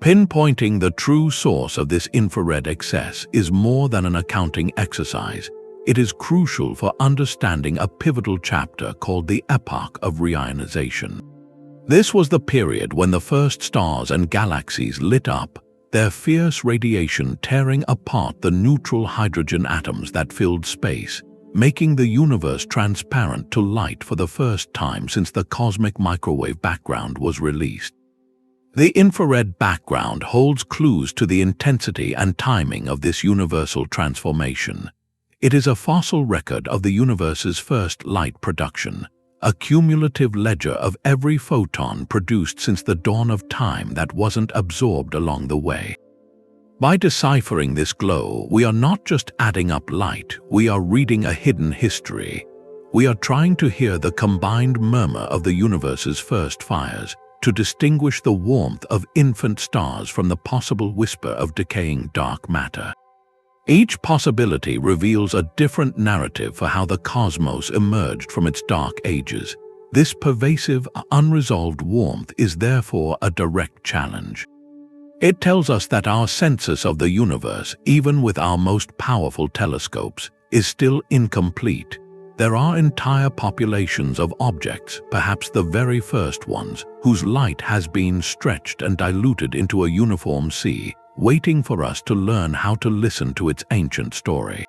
Pinpointing the true source of this infrared excess is more than an accounting exercise. It is crucial for understanding a pivotal chapter called the epoch of reionization. This was the period when the first stars and galaxies lit up, their fierce radiation tearing apart the neutral hydrogen atoms that filled space, making the universe transparent to light for the first time since the cosmic microwave background was released. The infrared background holds clues to the intensity and timing of this universal transformation. It is a fossil record of the universe's first light production, a cumulative ledger of every photon produced since the dawn of time that wasn't absorbed along the way. By deciphering this glow, we are not just adding up light, we are reading a hidden history. We are trying to hear the combined murmur of the universe's first fires, to distinguish the warmth of infant stars from the possible whisper of decaying dark matter. Each possibility reveals a different narrative for how the cosmos emerged from its dark ages. This pervasive, unresolved warmth is therefore a direct challenge. It tells us that our census of the universe, even with our most powerful telescopes, is still incomplete. There are entire populations of objects, perhaps the very first ones, whose light has been stretched and diluted into a uniform sea, waiting for us to learn how to listen to its ancient story.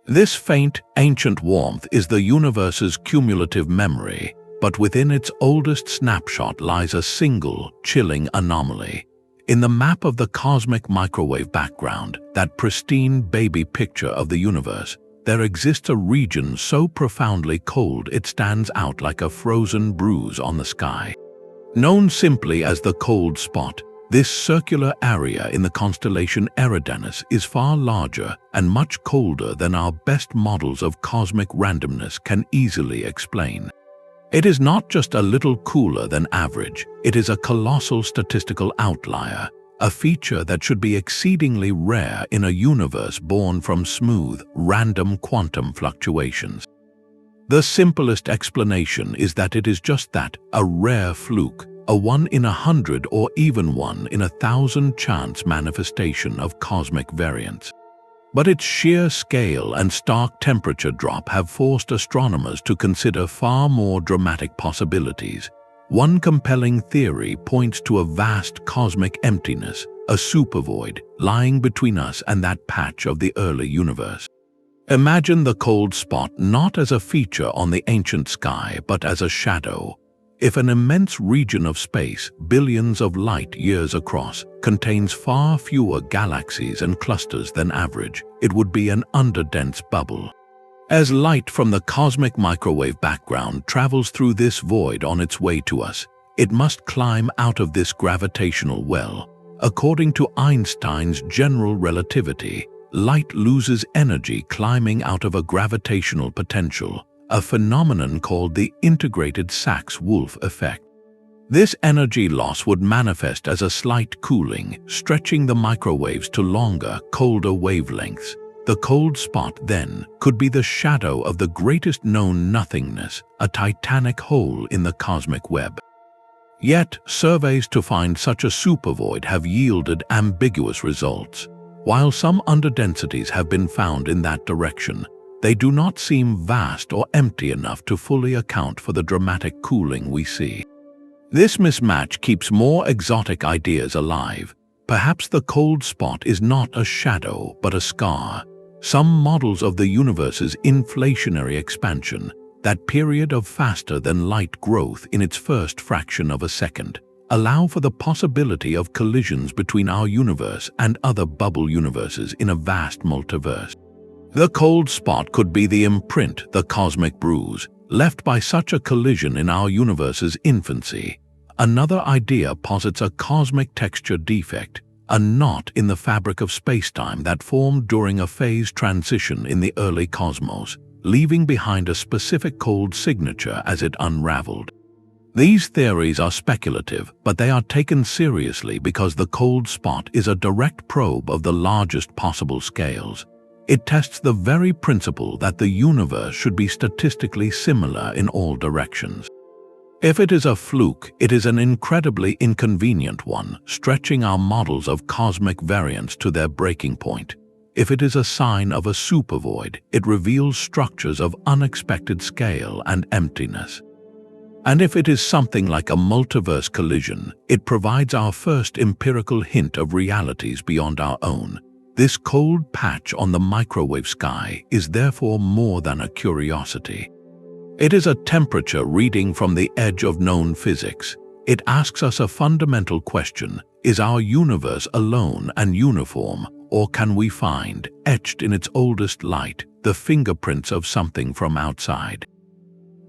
This faint, ancient warmth is the universe's cumulative memory, but within its oldest snapshot lies a single, chilling anomaly. In the map of the cosmic microwave background, that pristine baby picture of the universe, there exists a region so profoundly cold it stands out like a frozen bruise on the sky. Known simply as the cold spot, this circular area in the constellation Eridanus is far larger and much colder than our best models of cosmic randomness can easily explain. It is not just a little cooler than average, it is a colossal statistical outlier, a feature that should be exceedingly rare in a universe born from smooth, random quantum fluctuations. The simplest explanation is that it is just that, a rare fluke, a 1 in 100 or even 1 in 1,000 chance manifestation of cosmic variance. But its sheer scale and stark temperature drop have forced astronomers to consider far more dramatic possibilities. One compelling theory points to a vast cosmic emptiness, a supervoid, lying between us and that patch of the early universe. Imagine the cold spot not as a feature on the ancient sky, but as a shadow. If an immense region of space, billions of light years across, contains far fewer galaxies and clusters than average, it would be an underdense bubble. As light from the cosmic microwave background travels through this void on its way to us, it must climb out of this gravitational well. According to Einstein's general relativity, light loses energy climbing out of a gravitational potential, a phenomenon called the integrated Sachs-Wolf effect. This energy loss would manifest as a slight cooling, stretching the microwaves to longer, colder wavelengths. The cold spot, then, could be the shadow of the greatest known nothingness, a titanic hole in the cosmic web. Yet, surveys to find such a supervoid have yielded ambiguous results. While some underdensities have been found in that direction, they do not seem vast or empty enough to fully account for the dramatic cooling we see. This mismatch keeps more exotic ideas alive. Perhaps the cold spot is not a shadow, but a scar. Some models of the universe's inflationary expansion, that period of faster-than-light growth in its first fraction of a second, allow for the possibility of collisions between our universe and other bubble universes in a vast multiverse. The cold spot could be the imprint, the cosmic bruise, left by such a collision in our universe's infancy. Another idea posits a cosmic texture defect, a knot in the fabric of spacetime that formed during a phase transition in the early cosmos. leaving behind a specific cold signature as it unraveled. These theories are speculative, but they are taken seriously because the cold spot is a direct probe of the largest possible scales. It tests the very principle that the universe should be statistically similar in all directions. If it is a fluke, it is an incredibly inconvenient one, stretching our models of cosmic variance to their breaking point. If it is a sign of a supervoid, it reveals structures of unexpected scale and emptiness. And if it is something like a multiverse collision, it provides our first empirical hint of realities beyond our own. This cold patch on the microwave sky is therefore more than a curiosity. It is a temperature reading from the edge of known physics. It asks us a fundamental question: is our universe alone and uniform, or can we find, etched in its oldest light, the fingerprints of something from outside?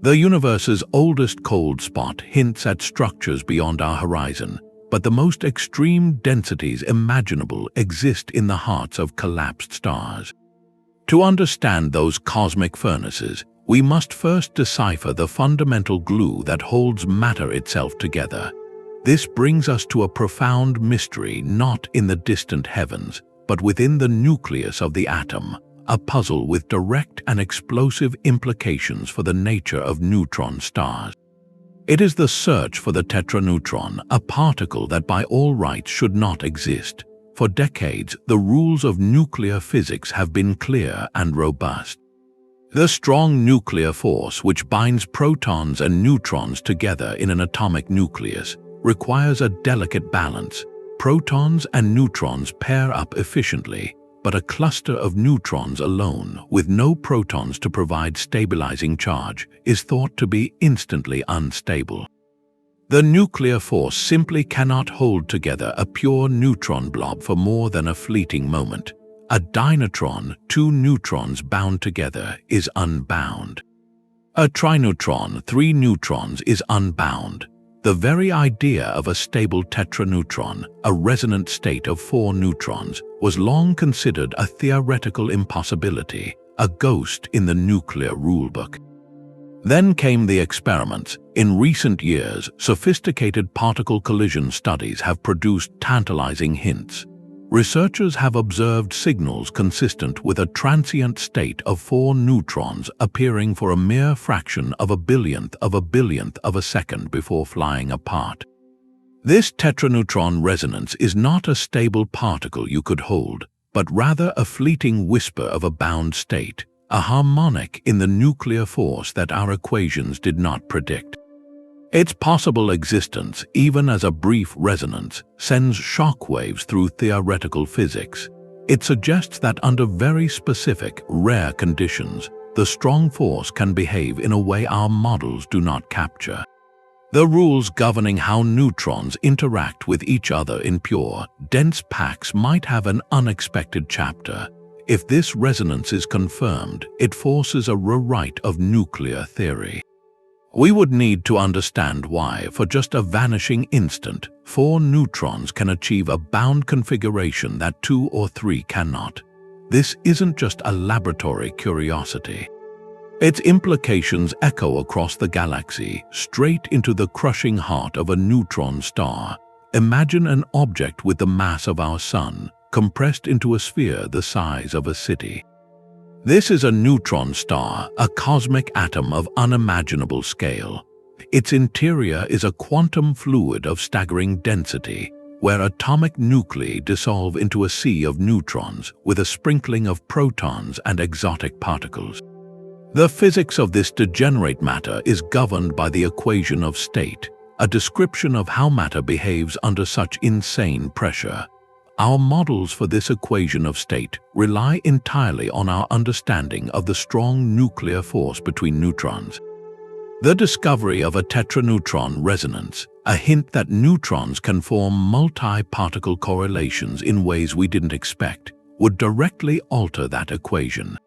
The universe's oldest cold spot hints at structures beyond our horizon, but the most extreme densities imaginable exist in the hearts of collapsed stars. To understand those cosmic furnaces, we must first decipher the fundamental glue that holds matter itself together. This brings us to a profound mystery not in the distant heavens, but within the nucleus of the atom, a puzzle with direct and explosive implications for the nature of neutron stars. It is the search for the Tetra-Neutron, a particle that by all rights should not exist. For decades, the rules of nuclear physics have been clear and robust. The strong nuclear force which binds protons and neutrons together in an atomic nucleus requires a delicate balance. Protons and neutrons pair up efficiently, but a cluster of neutrons alone, with no protons to provide stabilizing charge, is thought to be instantly unstable. The nuclear force simply cannot hold together a pure neutron blob for more than a fleeting moment. A dineutron, two neutrons bound together, is unbound. A trineutron, three neutrons, is unbound. The very idea of a stable tetraneutron, a resonant state of four neutrons, was long considered a theoretical impossibility, a ghost in the nuclear rulebook. Then came the experiments. In recent years, sophisticated particle collision studies have produced tantalizing hints. Researchers have observed signals consistent with a transient state of four neutrons appearing for a mere fraction of a billionth of a second before flying apart. This tetraneutron resonance is not a stable particle you could hold, but rather a fleeting whisper of a bound state, a harmonic in the nuclear force that our equations did not predict. Its possible existence, even as a brief resonance, sends shockwaves through theoretical physics. It suggests that under very specific, rare conditions, the strong force can behave in a way our models do not capture. The rules governing how neutrons interact with each other in pure, dense packs might have an unexpected chapter. If this resonance is confirmed, it forces a rewrite of nuclear theory. We would need to understand why, for just a vanishing instant, four neutrons can achieve a bound configuration that two or three cannot. This isn't just a laboratory curiosity. Its implications echo across the galaxy, straight into the crushing heart of a neutron star. Imagine an object with the mass of our Sun, compressed into a sphere the size of a city. This is a neutron star, a cosmic atom of unimaginable scale. Its interior is a quantum fluid of staggering density, where atomic nuclei dissolve into a sea of neutrons with a sprinkling of protons and exotic particles. The physics of this degenerate matter is governed by the equation of state, a description of how matter behaves under such insane pressure. Our models for this equation of state rely entirely on our understanding of the strong nuclear force between neutrons. The discovery of a tetraneutron resonance, a hint that neutrons can form multi-particle correlations in ways we didn't expect, would directly alter that equation.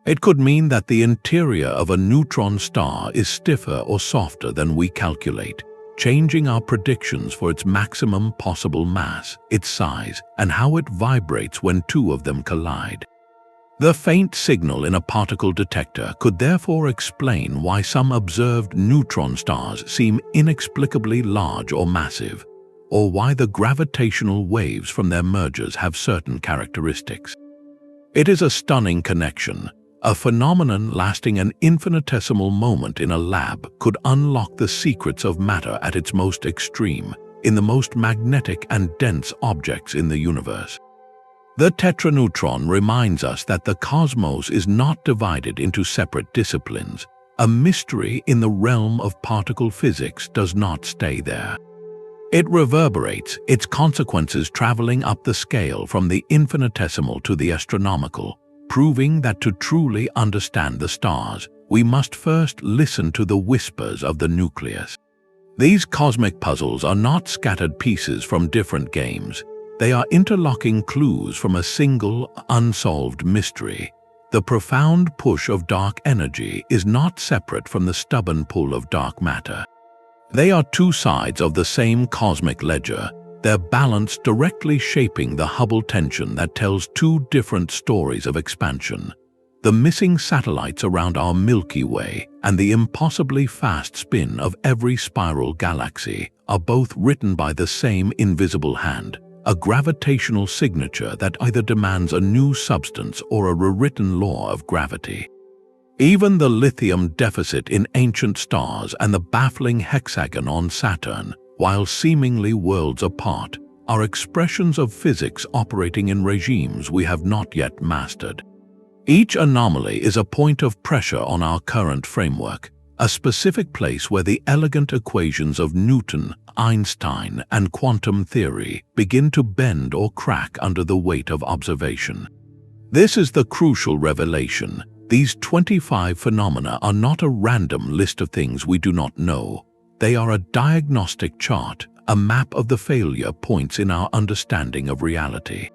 It could mean that the interior of a neutron star is stiffer or softer than we calculate, changing our predictions for its maximum possible mass, its size, and how it vibrates when two of them collide. The faint signal in a particle detector could therefore explain why some observed neutron stars seem inexplicably large or massive, or why the gravitational waves from their mergers have certain characteristics. It is a stunning connection. A phenomenon lasting an infinitesimal moment in a lab could unlock the secrets of matter at its most extreme, in the most magnetic and dense objects in the universe. The Tetra-Neutron reminds us that the cosmos is not divided into separate disciplines. A mystery in the realm of particle physics does not stay there. It reverberates, its consequences traveling up the scale from the infinitesimal to the astronomical, proving that to truly understand the stars, we must first listen to the whispers of the nucleus. These cosmic puzzles are not scattered pieces from different games. They are interlocking clues from a single, unsolved mystery. The profound push of dark energy is not separate from the stubborn pull of dark matter. They are two sides of the same cosmic ledger, their balance directly shaping the Hubble tension that tells two different stories of expansion. The missing satellites around our Milky Way and the impossibly fast spin of every spiral galaxy are both written by the same invisible hand, a gravitational signature that either demands a new substance or a rewritten law of gravity. Even the lithium deficit in ancient stars and the baffling hexagon on Saturn, while seemingly worlds apart, are expressions of physics operating in regimes we have not yet mastered. Each anomaly is a point of pressure on our current framework, a specific place where the elegant equations of Newton, Einstein, and quantum theory begin to bend or crack under the weight of observation. This is the crucial revelation. These 25 phenomena are not a random list of things we do not know. They are a diagnostic chart, a map of the failure points in our understanding of reality.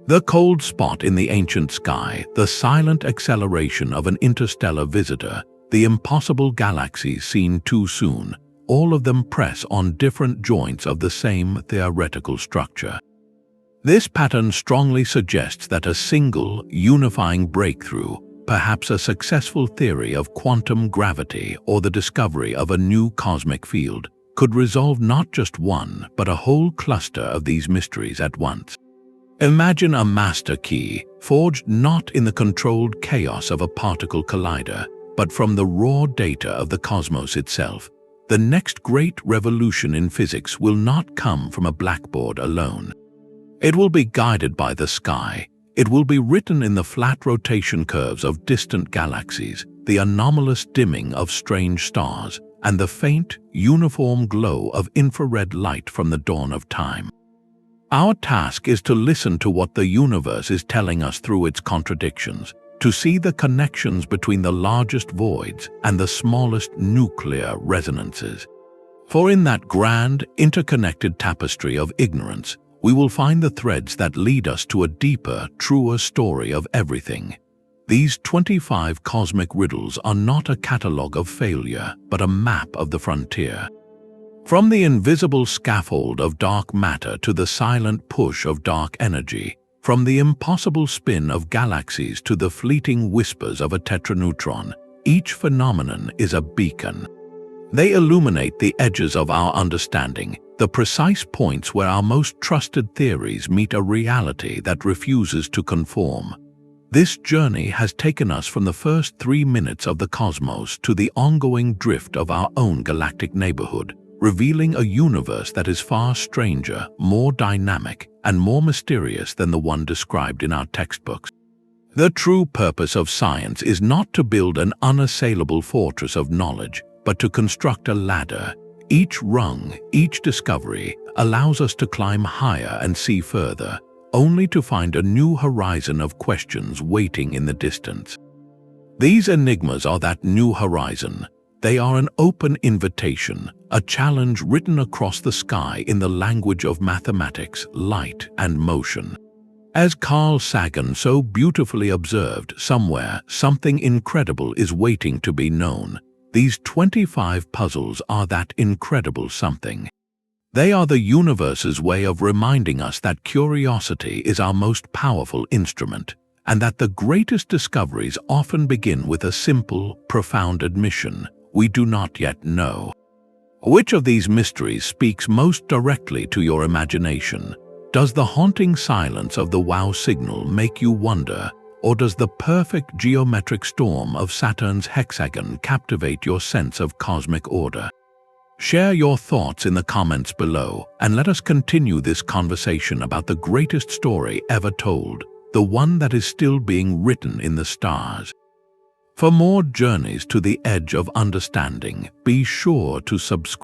The cold spot in the ancient sky, the silent acceleration of an interstellar visitor, the impossible galaxies seen too soon, all of them press on different joints of the same theoretical structure. This pattern strongly suggests that a single, unifying breakthrough, perhaps a successful theory of quantum gravity or the discovery of a new cosmic field, could resolve not just one but a whole cluster of these mysteries at once. Imagine a master key, forged not in the controlled chaos of a particle collider, but from the raw data of the cosmos itself. The next great revolution in physics will not come from a blackboard alone. It will be guided by the sky. It will be written in the flat rotation curves of distant galaxies, the anomalous dimming of strange stars, and the faint, uniform glow of infrared light from the dawn of time. Our task is to listen to what the universe is telling us through its contradictions, to see the connections between the largest voids and the smallest nuclear resonances. For in that grand, interconnected tapestry of ignorance, we will find the threads that lead us to a deeper, truer story of everything. These 25 cosmic riddles are not a catalogue of failure, but a map of the frontier. From the invisible scaffold of dark matter to the silent push of dark energy, from the impossible spin of galaxies to the fleeting whispers of a tetraneutron, each phenomenon is a beacon. They illuminate the edges of our understanding, the precise points where our most trusted theories meet a reality that refuses to conform. This journey has taken us from the first 3 minutes of the cosmos to the ongoing drift of our own galactic neighborhood, revealing a universe that is far stranger, more dynamic, and more mysterious than the one described in our textbooks. The true purpose of science is not to build an unassailable fortress of knowledge, but to construct a ladder. Each rung, each discovery, allows us to climb higher and see further, only to find a new horizon of questions waiting in the distance. These enigmas are that new horizon. They are an open invitation, a challenge written across the sky in the language of mathematics, light, and motion. As Carl Sagan so beautifully observed, somewhere, something incredible is waiting to be known. These 25 puzzles are that incredible something. They are the universe's way of reminding us that curiosity is our most powerful instrument, and that the greatest discoveries often begin with a simple, profound admission: we do not yet know. Which of these mysteries speaks most directly to your imagination? Does the haunting silence of the wow signal make you wonder, or does the perfect geometric storm of Saturn's hexagon captivate your sense of cosmic order? Share your thoughts in the comments below, and let us continue this conversation about the greatest story ever told, the one that is still being written in the stars. For more journeys to the edge of understanding, be sure to subscribe.